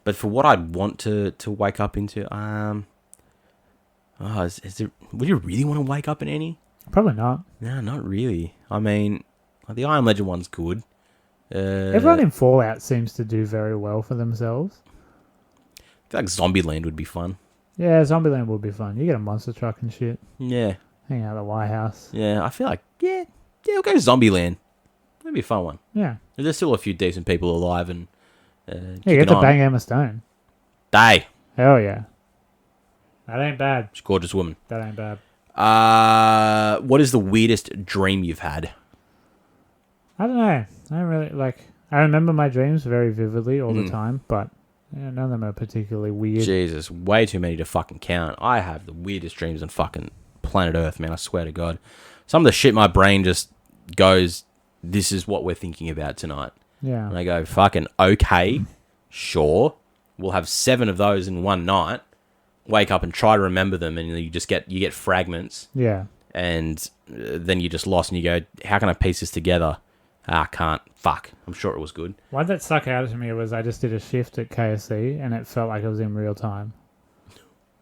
But for what I'd want to wake up into, would you really want to wake up in any? Probably not. No, not really. I mean, the I Am Legend one's good. Everyone in Fallout seems to do very well for themselves. I feel like Zombieland would be fun. Yeah, Zombieland would be fun. You get a monster truck and shit. Yeah. Hang out at the White House. Yeah, I feel like, we'll go to Zombieland. That'd be a fun one. Yeah. There's still a few decent people alive and... you get to bang Emma Stone. Hell yeah. That ain't bad. She's a gorgeous woman. That ain't bad. What is the weirdest dream you've had? I don't know. I don't really I remember my dreams very vividly all the time, but none of them are particularly weird. Jesus, way too many to fucking count. I have the weirdest dreams on fucking planet Earth, man. I swear to God. Some of the shit my brain just goes, this is what we're thinking about tonight. Yeah. And I go, fucking okay, sure. We'll have 7 of those in one night. Wake up and try to remember them, and you get fragments. Yeah. And then you're just lost, and you go, how can I piece this together? I can't. Fuck. I'm sure it was good. One that stuck out to me was I just did a shift at KFC, and it felt like it was in real time.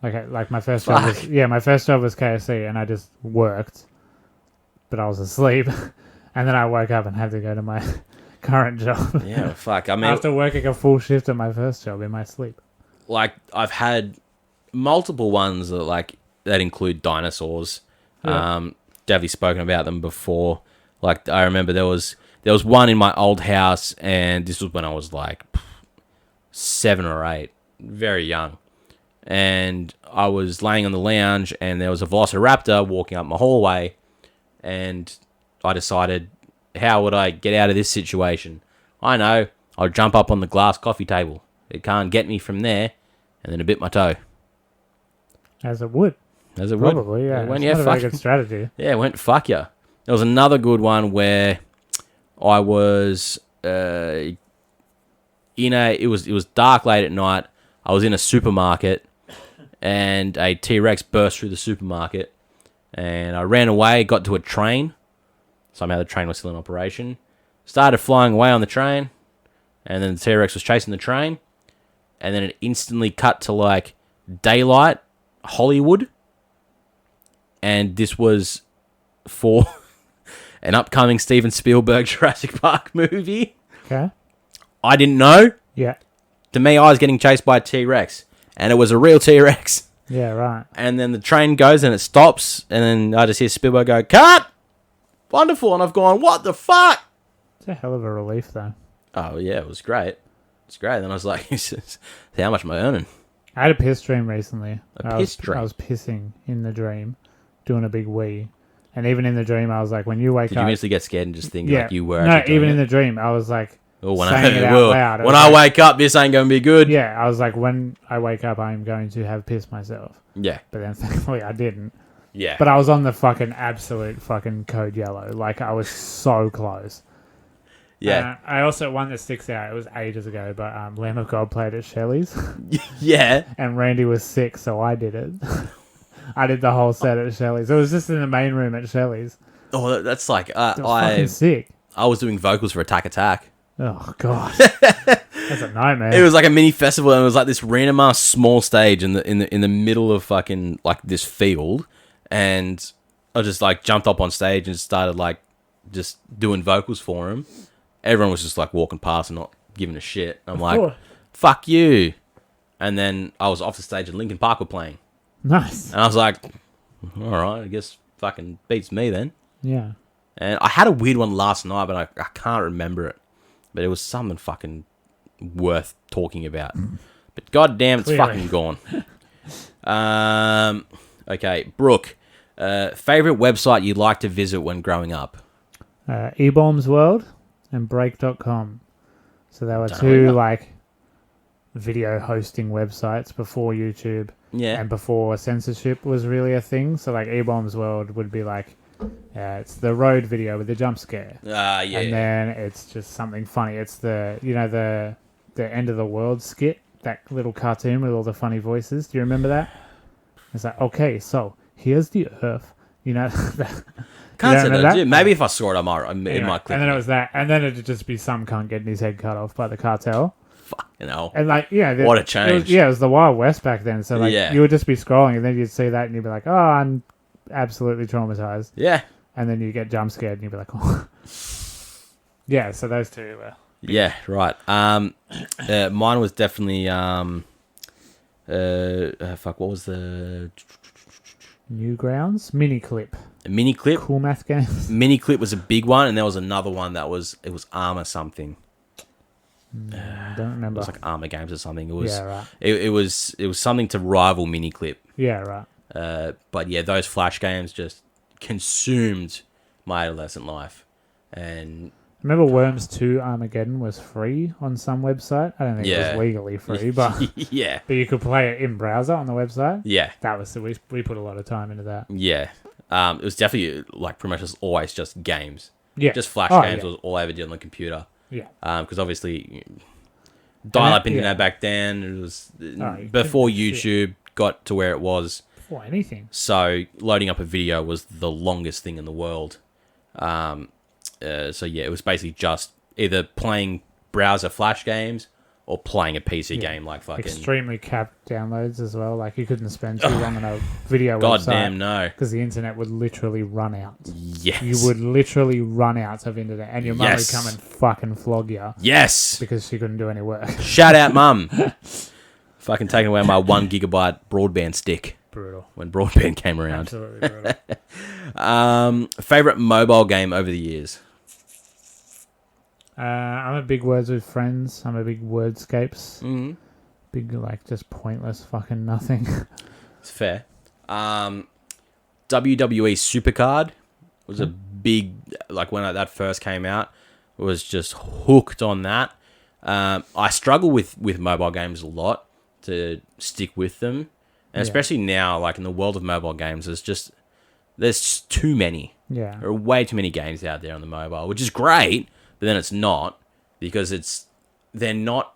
Like my first job was my first job was KFC, and I just worked, but I was asleep, and then I woke up and had to go to my current job. Yeah, fuck. I mean, after working a full shift at my first job in my sleep. Like I've had multiple ones that include dinosaurs. Yeah. Definitely spoken about them before. Like I remember there was one in my old house, and this was when I was like 7 or 8, very young. And I was laying on the lounge, and there was a velociraptor walking up my hallway, and I decided, how would I get out of this situation? I know, I'll jump up on the glass coffee table. It can't get me from there, and then I bit my toe. As it would. Probably, yeah. It's not a very good strategy. Yeah, it went fuck ya. There was another good one where I was it was dark late at night. I was in a supermarket, and a T-Rex burst through the supermarket, and I ran away, got to a train. Somehow the train was still in operation. Started flying away on the train, and then the T-Rex was chasing the train, and then it instantly cut to daylight Hollywood, and this was for an upcoming Steven Spielberg Jurassic Park movie. Okay. I didn't know. Yeah. To me, I was getting chased by a T-Rex, and it was a real T-Rex. Yeah, right. And then the train goes and it stops, and then I just hear Spielberg go, "Cut! Wonderful!" And I've gone, "What the fuck?" It's a hell of a relief, though. Oh, yeah, it was great. It's great. Then I was like, how much am I earning? I had a piss dream recently. Piss dream? I was pissing in the dream, doing a big wee. And even in the dream, I was like, when you wake Did up... you immediately get scared and just think like you were No, actually doing even it? in the dream, I was like when saying it out loud. When I wake up, this ain't going to be good. Yeah, I was like, when I wake up, I'm going to have pissed myself. Yeah. But then thankfully I didn't. Yeah. But I was on the fucking absolute fucking code yellow. Like, I was so close. Yeah. I also, one that sticks out, it was ages ago, but Lamb of God played at Shelley's. Yeah. And Randy was sick, so I did it. I did the whole set at Shelley's. It was just in the main room at Shelley's. Oh, that's like... It was fucking sick. I was doing vocals for Attack Attack. Oh, God. That's a nightmare. It was like a mini festival, and it was like this random ass small stage in the middle of fucking like this field, and I just like jumped up on stage and started like just doing vocals for him. Everyone was just like walking past and not giving a shit. I'm like, fuck you. And then I was off the stage and Linkin Park were playing. Nice. And I was like, all right, I guess fucking beats me then. Yeah. And I had a weird one last night, but I can't remember it. But it was something fucking worth talking about. But goddamn, it's fucking gone. Okay, Brooke, favorite website you'd like to visit when growing up? eBombs World and Break.com. So there were two like video hosting websites before YouTube. Yeah. And before censorship was really a thing. So like eBombs World would be like, it's the road video with the jump scare. Yeah. And then it's just something funny. It's the, you know, the end of the world skit, that little cartoon with all the funny voices. Do you remember that? It's like, okay, so here's the Earth. You know, can't say that. Maybe if I saw it, it might click. And then it was that, and then it'd just be some cunt getting his head cut off by the cartel. Fuck, you know. And like, what a change. It was the Wild West back then. So like, you would just be scrolling, and then you'd see that, and you'd be like, oh, I'm absolutely traumatized. Yeah. And then you get jump scared, and you'd be like, oh. Yeah. So those two. Yeah. Right. Mine was definitely fuck. What was the Newgrounds Miniclip? Miniclip. Cool math games. Miniclip was a big one, and there was another one that was Armor something. Don't remember. It was like Armor Games or something. It was. Yeah, right. It was something to rival Miniclip. Yeah, right. But yeah, those Flash games just consumed my adolescent life, and. Remember Worms 2 Armageddon was free on some website? I don't think it was legally free, but yeah. But you could play it in browser on the website. Yeah. That was we put a lot of time into that. Yeah. It was definitely like pretty much always just games. Yeah. Just Flash games was all I ever did on the computer. Yeah. Because obviously dial-up internet back then, it was before YouTube got to where it was. Before anything. So loading up a video was the longest thing in the world. So yeah, it was basically just either playing browser Flash games or playing a PC game like fucking... Extremely capped downloads as well. Like, you couldn't spend too long on a video God website. Damn no. Because the internet would literally run out. Yes. You would literally run out of internet. And your mum would come and fucking flog you. Yes. Because she couldn't do any work. Shout out, mum. Fucking taking away my 1 gigabyte broadband stick. Brutal. When broadband came around. Absolutely brutal. Favorite mobile game over the years? I'm a big Words with Friends. I'm a big Wordscapes. Mm-hmm. Big, like, just pointless fucking nothing. It's fair. WWE Supercard was a big, like when that first came out, was just hooked on that. I struggle with mobile games a lot to stick with them. And especially now, like in the world of mobile games, there's too many. Yeah. There are way too many games out there on the mobile, which is great. But then it's not, because they're not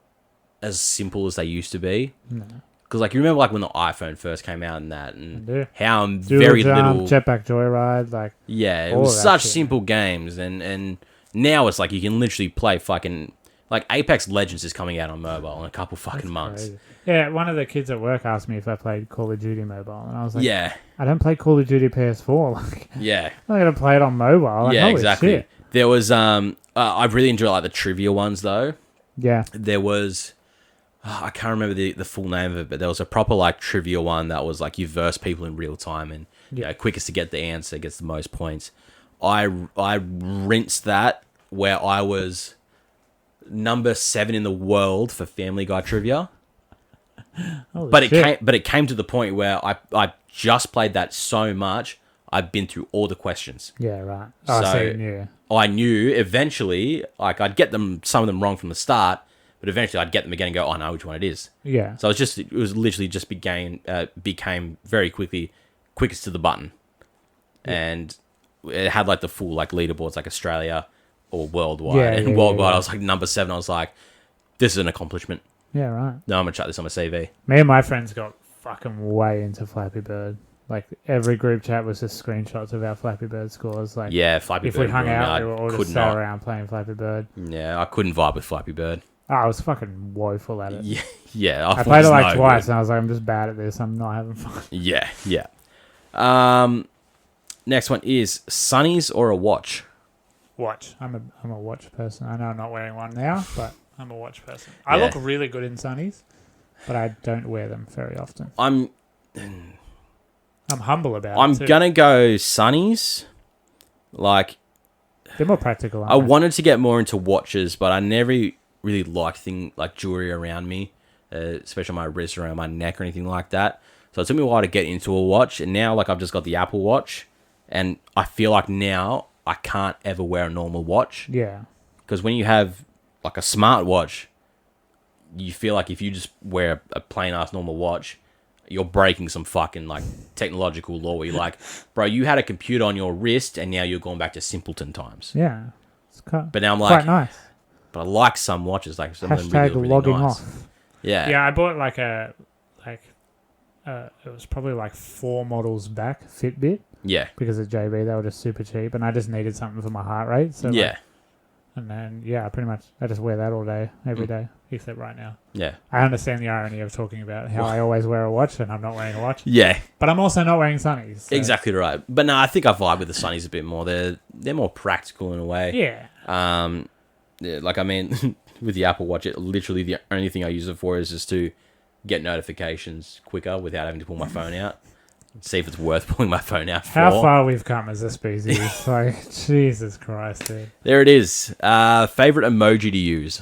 as simple as they used to be. No. Because like you remember like when the iPhone first came out and how very little Jetpack Joyride, like it was such simple games, and now it's like you can literally play fucking like Apex Legends is coming out on mobile in a couple fucking months. Crazy. Yeah, one of the kids at work asked me if I played Call of Duty mobile, and I was like, I don't play Call of Duty PS4. Like, I'm gonna play it on mobile. Like, holy exactly. Shit. There was I really enjoy like the trivia ones though. Yeah. There was I can't remember the full name of it, but there was a proper like trivia one that was like you verse people in real time, and you know, quickest to get the answer gets the most points. I rinsed that where I was number 7 in the world for Family Guy trivia. But it came to the point where I just played that so much I've been through all the questions. Yeah, right. Oh, so you knew. I knew eventually, like, I'd get some of them wrong from the start, but eventually I'd get them again and go, oh, I know which one it is. Yeah. So it was literally just became very quickly quickest to the button. Yeah. And it had like the full like leaderboards, like Australia or worldwide. Yeah, and worldwide, I was like number 7. I was like, this is an accomplishment. Yeah, right. No, I'm going to chuck this on my CV. Me and my friends got fucking way into Flappy Bird. Like, every group chat was just screenshots of our Flappy Bird scores. Like, yeah, Flappy if Bird. If we hung out, we were all just sat around playing Flappy Bird. Yeah, I couldn't vibe with Flappy Bird. Oh, I was fucking woeful at it. Yeah. I played it like twice, and I was like, I'm just bad at this. I'm not having fun. Yeah. Next one is sunnies or a watch? Watch. I'm a watch person. I know I'm not wearing one now, but I'm a watch person. I look really good in sunnies, but I don't wear them very often. I'm humble about it. I'm gonna go sunnies. Like, they're more practical. I wanted to get more into watches, but I never really liked things like jewelry around me, especially my wrist, around my neck, or anything like that. So it took me a while to get into a watch, and now like I've just got the Apple Watch, and I feel like now I can't ever wear a normal watch. Yeah. Because when you have like a smart watch, you feel like if you just wear a plain ass normal watch, you're breaking some fucking like technological law where you're like, bro, you had a computer on your wrist and now you're going back to simpleton times. Yeah. But now I'm like, quite nice. But I like some watches, like some of them really logging nice. Off. Yeah. Yeah, I bought it was probably like 4 models back, Fitbit. Yeah. Because of JB, they were just super cheap, and I just needed something for my heart rate. So yeah. And then, I just wear that all day, every day, except right now. Yeah. I understand the irony of talking about how I always wear a watch and I'm not wearing a watch. Yeah. But I'm also not wearing sunnies. So. Exactly right. But no, I think I vibe with the sunnies a bit more. They're more practical in a way. Yeah. Like, I mean, with the Apple Watch, literally the only thing I use it for is just to get notifications quicker without having to pull my phone out. See if it's worth pulling my phone out for. How far we've come as a species. Like, Jesus Christ, dude. There it is. Favorite emoji to use?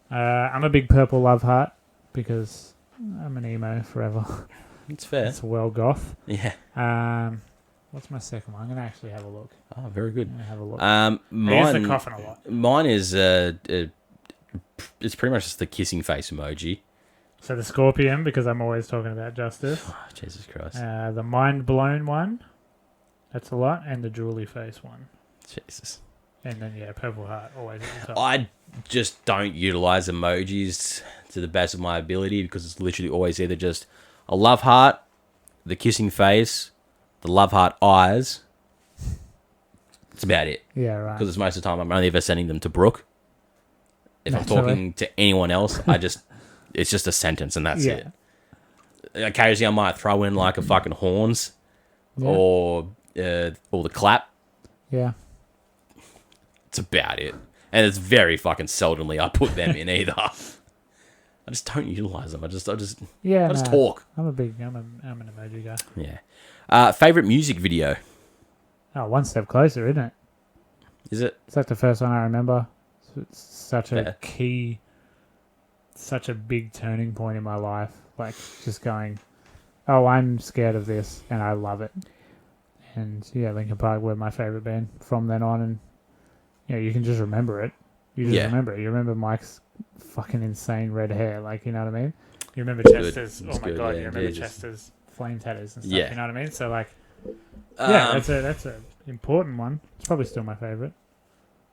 I'm a big purple love heart because I'm an emo forever. It's fair. It's well goth. Yeah. What's my second one? I'm going to actually have a look. Oh, very good. I'm going to have a look. Mine, I use the coffin a lot. Mine is, it's pretty much just the kissing face emoji. So the scorpion, because I'm always talking about justice. Oh, Jesus Christ. The mind blown one. That's a lot. And the drooly face one. Jesus. And then, purple heart, always at the top. I just don't utilize emojis to the best of my ability because it's literally always either just a love heart, the kissing face, the love heart eyes. That's about it. Yeah, right. Because most of the time I'm only ever sending them to Brooke. If I'm talking to anyone else, it's just a sentence and that's it. Occasionally I might throw in like a fucking horns or the clap. Yeah. It's about it. And it's very fucking seldomly I put them in either. I just don't utilize them. I just talk. I'm an emoji guy. Yeah. Favorite music video? Oh, One Step Closer, isn't it? Is it? It's like the first one I remember. It's such a key, such a big turning point in my life. Like, just going, oh, I'm scared of this, and I love it. And, Linkin Park were my favourite band from then on, and, you can just remember it. You just remember it. You remember Mike's fucking insane red hair, like, you know what I mean? You remember Chester's, you remember Chester's flame tattoos and stuff, you know what I mean? So, like, that's a important one. It's probably still my favourite.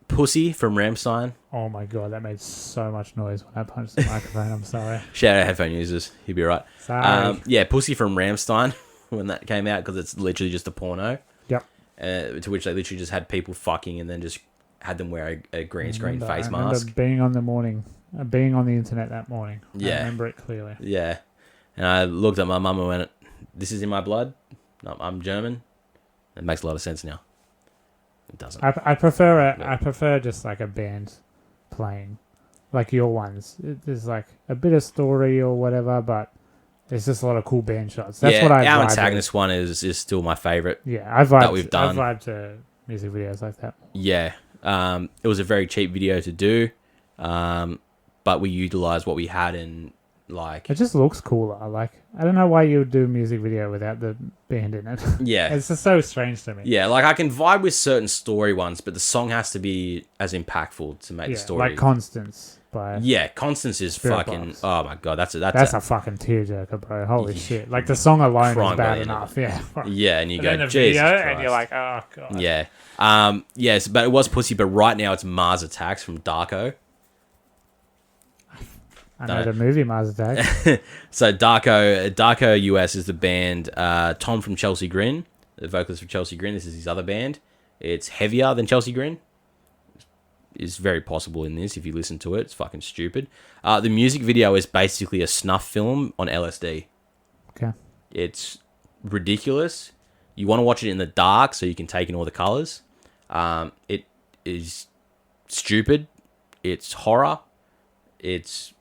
Pussy from Rammstein. Oh my god, that made so much noise when I punched the microphone. I'm sorry. Shout out headphone users. He'll be right. Sorry. Pussy from Rammstein when that came out because it's literally just a porno. Yep. To which they literally just had people fucking and then just had them wear a green screen face mask. I remember being on the internet that morning. I remember it clearly. Yeah. And I looked at my mum and went, "This is in my blood. No, I'm German." It makes a lot of sense now. It doesn't. I prefer just like a band playing, like your ones. There's like a bit of story or whatever, but there's just a lot of cool band shots. That's what I. Our antagonist one is still my favorite. Yeah, I've vibed. That we've done. I've vibed to music videos like that. Yeah, it was a very cheap video to do, but we utilized what we had and Like, it just looks cooler. Like, I don't know why you would do a music video without the band in it. Yeah. It's just so strange to me. Yeah, like, I can vibe with certain story ones, but the song has to be as impactful to make the story. Like Constance by Constance is Spirit fucking... Box. Oh, my God. That's a fucking tearjerker, bro. Holy shit. Like, the song alone is bad enough. Yeah. Yeah, and you then go, the Jesus video, Christ. and you're like, oh, God. Yeah. Yes, but it was Pussy, but right now it's Mars Attacks from Darko. I know the movie Mars Attacks. So Darko US is the band. Tom from Chelsea Grin, the vocalist for Chelsea Grin. This is his other band. It's heavier than Chelsea Grin. Is very possible in this if you listen to it. It's fucking stupid. The music video is basically a snuff film on LSD. Okay. It's ridiculous. You want to watch it in the dark so you can take in all the colors. It is stupid. It's horror. It's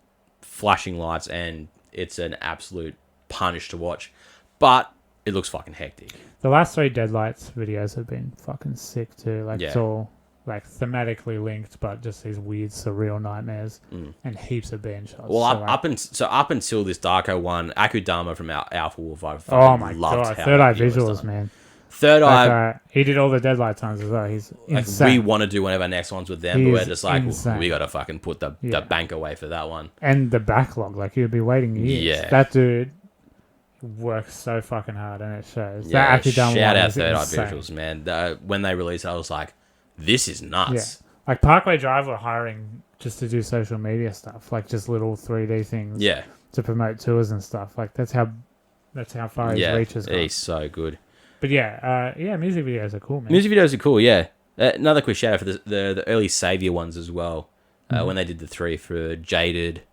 flashing lights, and it's an absolute punish to watch. But it looks fucking hectic. The last 3 Deadlights videos have been fucking sick too. Like, it's all like thematically linked, but just these weird surreal nightmares and heaps of band shots. Well, up until this Darko one, Akudama from Alpha Wolf, I oh my loved God, Third Eye visuals, man. Third Eye, he did all the Deadlight songs as well. He's insane. We want to do one of our next ones with them, but we're just like, insane. We got to fucking put the bank away for that one. And the backlog, like, you'd be waiting years. Yeah. That dude works so fucking hard, and it shows. Yeah, that Akudama shout one out is Third Eye insane. visuals, man. When they released it, I was like, this is nuts. Yeah. Like, Parkway Drive were hiring just to do social media stuff, like just little 3D things. Yeah. To promote tours and stuff. Like, that's how far his reach has gone. He's so good. But music videos are cool, man. Music videos are cool, yeah. Another quick shout out for the early Savior ones as well. When they did the 3 for Jaded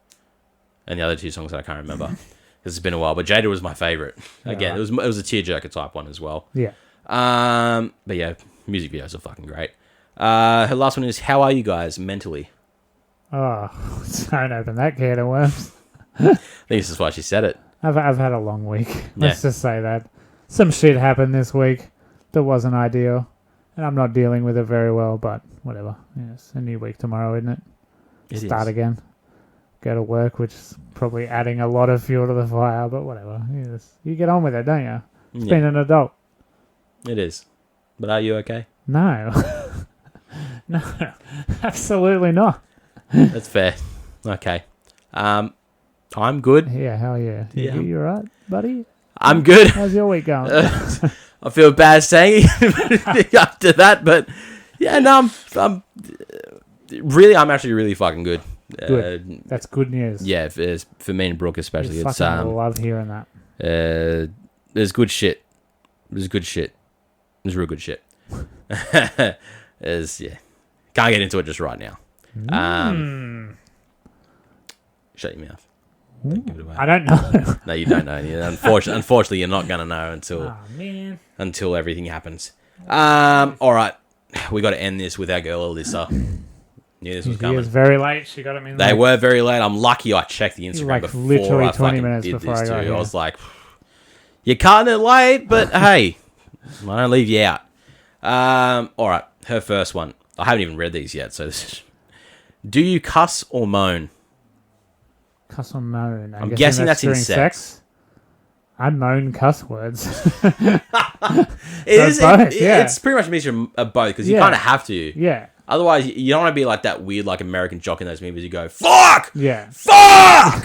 and the other 2 songs that I can't remember. Because it's been a while. But Jaded was my favourite. Again, right. it was a tearjerker type one as well. Yeah. But yeah, music videos are fucking great. Her last one is, how are you guys mentally? Oh, don't open that can of worms. I think this is why she said it. I've had a long week. Let's just say that. Some shit happened this week that wasn't ideal, and I'm not dealing with it very well, but whatever. Yeah, it's a new week tomorrow, isn't it? Start again. Go to work, which is probably adding a lot of fuel to the fire, but whatever. You get on with it, don't you? It's being an adult. It is. But are you okay? No. No, absolutely not. That's fair. Okay. I'm good. Yeah, hell yeah. You all right, buddy? I'm good. How's your week going? I feel bad saying it after that, but yeah, no, I'm actually really fucking good. Good. That's good news. Yeah, for me and Brooke especially. I love hearing that. There's good shit. There's good shit. There's real good shit. Can't get into it just right now. Shut your mouth. Don't give it away. I don't know. No, you don't know. Unfortunately, you're not gonna know until everything happens. All right, we got to end this with our girl Alyssa. Knew this was coming. She was very late. She got him in. They were very late. I'm lucky I checked the Instagram before literally I 20 fucking minutes did before this I got too. here. I was like, you're cutting it late, but hey, I don't leave you out. All right, her first one. I haven't even read these yet, so this is... Do you cuss or moan? Cuss or moan? I'm guessing that's in during sex. I moan cuss words. It's pretty much a mixture of both, because you kind of have to. Yeah. Otherwise, you don't want to be like that weird, like, American jock in those movies. You go, fuck! Yeah. Fuck!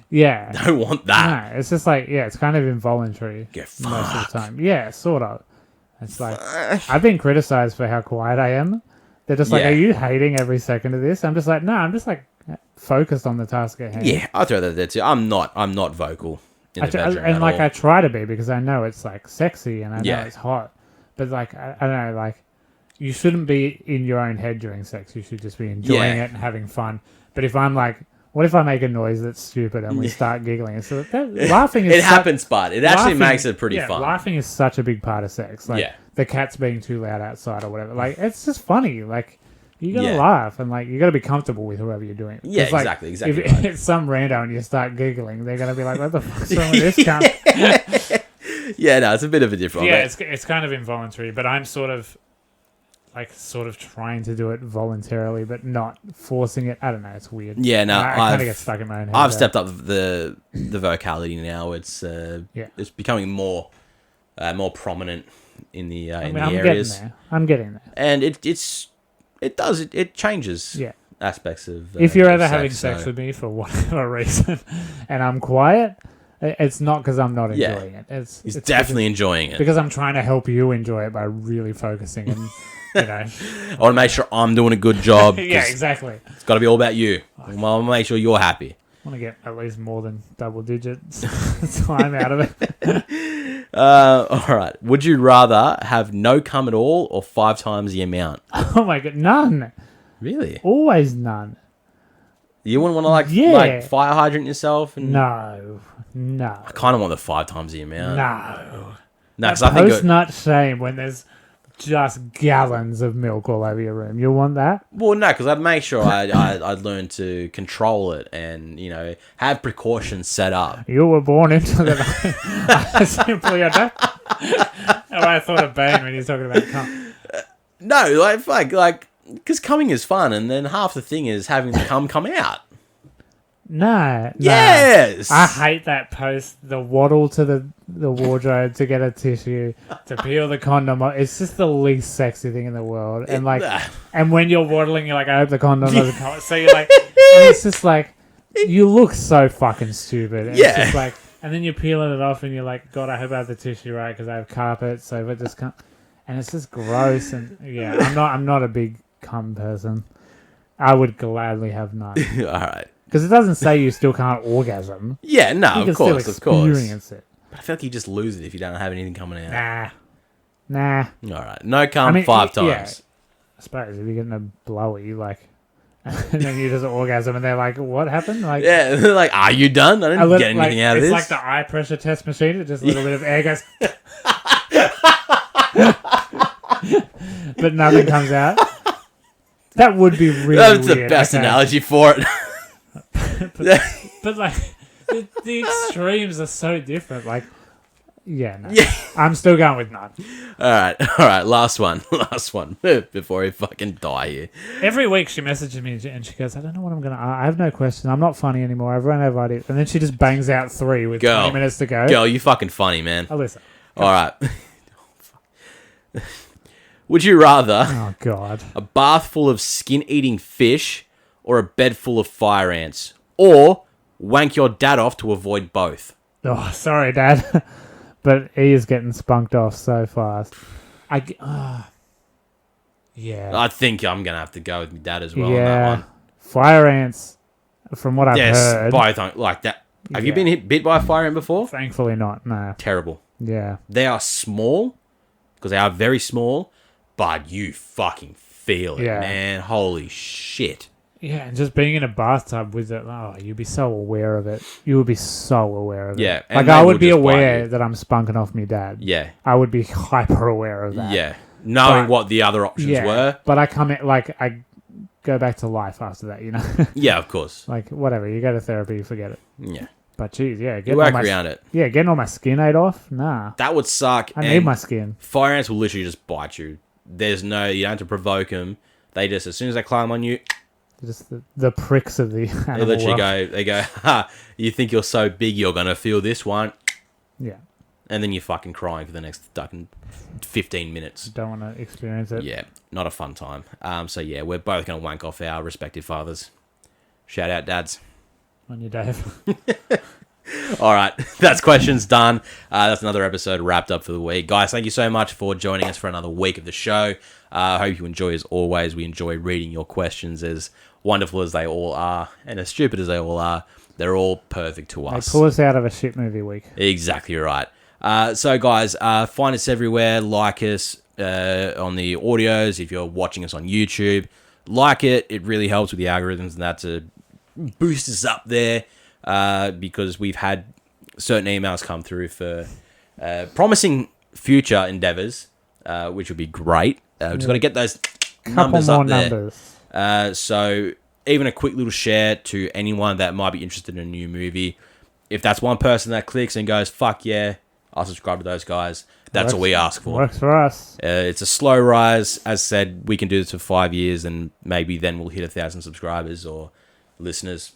Yeah. Don't want that. No, it's just like, it's kind of involuntary. Get most of fucked. the time. Yeah, sort of. It's like, I've been criticized for how quiet I am. They're just like, are you hating every second of this? I'm just like, no, I'm just like focused on the task at hand. Yeah, I'll throw that there too. I'm not vocal in the bedroom and at like all. I try to be, because I know it's like sexy and I know it's hot. But like, I don't know, like, you shouldn't be in your own head during sex. You should just be enjoying it and having fun. But if I'm like, what if I make a noise that's stupid and we start giggling? So laughing is... It happens, but it actually makes it pretty fun. Laughing is such a big part of sex. Like, the cat's being too loud outside or whatever. Like, it's just funny. Like, you gotta laugh, and like, you gotta be comfortable with whoever you're doing it. Yeah, like, exactly. If Right. it's some rando and you start giggling, they're gonna be like, what the fuck's wrong with this cunt? Yeah, no, it's a bit of a different... Yeah, it's kind of involuntary, but I'm sort of... like sort of trying to do it voluntarily, but not forcing it. I don't know. It's weird. Yeah, no, I kind of get stuck in my own head. I've stepped up the vocality now. It's it's becoming more prominent in the I'm areas. I'm getting there, and it changes aspects of. If you're ever having sex with me for whatever reason, and I'm quiet, it's not because I'm not enjoying it. It's definitely enjoying it because I'm trying to help you enjoy it by really focusing and. I want to make sure I'm doing a good job. Yeah, exactly. It's got to be all about you. I want to make sure you're happy. I want to get at least more than double digits time out of it. All right. Would you rather have no cum at all or 5 times the amount? Oh my god, none. Really? Always none. You wouldn't want to like fire hydrant yourself? And... No. I kind of want the 5 times the amount. No. Because I think post-nut shame when there's just gallons of milk all over your room. You want that? Well, no, because I'd make sure I'd learn to control it and, have precautions set up. You were born into the... I simply don't. I thought of Bane when he's talking about cum. No, because coming is fun, and then half the thing is having the cum come out. No. Yes. I hate that the waddle to the wardrobe to get a tissue, to peel the condom off. It's just the least sexy thing in the world. And and when you're waddling, you're like, I hope the condom doesn't come off. So you're like, and it's just like, you look so fucking stupid. And it's just like, and then you're peeling it off and you're like, God, I hope I have the tissue right because I have carpet. So if it just can't, and it's just gross. And I'm not a big cum person. I would gladly have none. All right. Because it doesn't say you still can't orgasm. Yeah, no, of course, of course. Experience it. But I feel like you just lose it if you don't have anything coming out. Nah. All right, no cum 5 times. Yeah, I suppose if you're getting a blowy, and then you just orgasm, and they're like, "What happened?" Yeah, they're like, "Are you done? I didn't get anything out of this." It's like the eye pressure test machine. It just a little bit of air goes, but nothing comes out. That would be really That's weird. the best analogy for it. but the extremes are so different. No. I'm still going with none. All right. Last one before we fucking die here. Every week she messages me and she goes, I don't know what I'm gonna. I have no question. I'm not funny anymore. I've run out of ideas. And then she just bangs out 3 with 20 minutes to go. Girl, you fucking funny, man. Alyssa. All right. Would you rather? Oh God. A bath full of skin-eating fish or a bed full of fire ants? Or wank your dad off to avoid both? Oh, sorry, Dad. But he is getting spunked off so fast. Yeah. I think I'm going to have to go with my dad as well on that one. Fire ants, from what I've heard. Yes, both like that. Have you been bit by a fire ant before? Thankfully not, no. Terrible. Yeah. They are small, because they are very small, but you fucking feel it, man. Holy shit. Yeah, and just being in a bathtub with it, you'd be so aware of it. You would be so aware of it. Yeah. I would be aware that I'm spunking off my dad. Yeah. I would be hyper aware of that. Yeah. Knowing what the other options were. But I come in, I go back to life after that, Yeah, of course. Whatever, you go to therapy, you forget it. Yeah. But geez, you work around it. Yeah, getting all my skin ate off? Nah. That would suck. I need my skin. Fire ants will literally just bite you. You don't have to provoke them. They just, as soon as they climb on you... Just the pricks of the animal. They literally go, ha, you think you're so big, you're going to feel this one. Yeah. And then you're fucking crying for the next fucking 15 minutes. Don't want to experience it. Yeah, not a fun time. So yeah, we're both going to wank off our respective fathers. Shout out, dads. On your Dave. All right, that's questions done. That's another episode wrapped up for the week. Guys, thank you so much for joining us for another week of the show. I hope you enjoy as always. We enjoy reading your questions, as wonderful as they all are, and as stupid as they all are. They're all perfect to us. They pull us out of a shit movie week. Exactly right. So guys, find us everywhere. Like us on the audios. If you're watching us on YouTube, like it. It really helps with the algorithms and that to boost us up there. Because we've had certain emails come through for promising future endeavors, which would be great. Just got to get those numbers up there. So even a quick little share to anyone that might be interested in a new movie. If that's one person that clicks and goes, fuck yeah, I'll subscribe to those guys. That's all we ask for. Works for us. It's a slow rise. As said, we can do this for 5 years, and maybe then we'll hit 1,000 subscribers or listeners.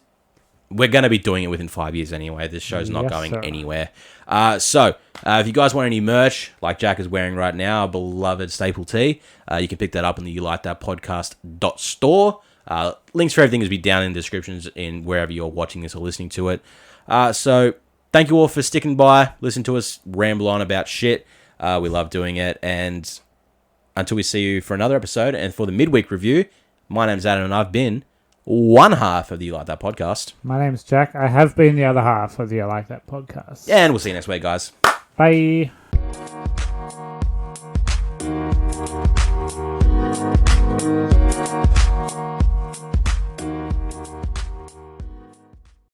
We're going to be doing it within 5 years anyway. This show's not going anywhere. So, if you guys want any merch, like Jack is wearing right now, our beloved staple tee, you can pick that up on the You Like That Podcast.store. Links for everything will be down in the descriptions in wherever you're watching this or listening to it. So, thank you all for sticking by. Listen to us ramble on about shit. We love doing it. And until we see you for another episode and for the midweek review, my name's Adam and I've been one half of the You Like That Podcast. My name's Jack. I have been the other half of the You Like That Podcast. And we'll see you next week, guys. Bye.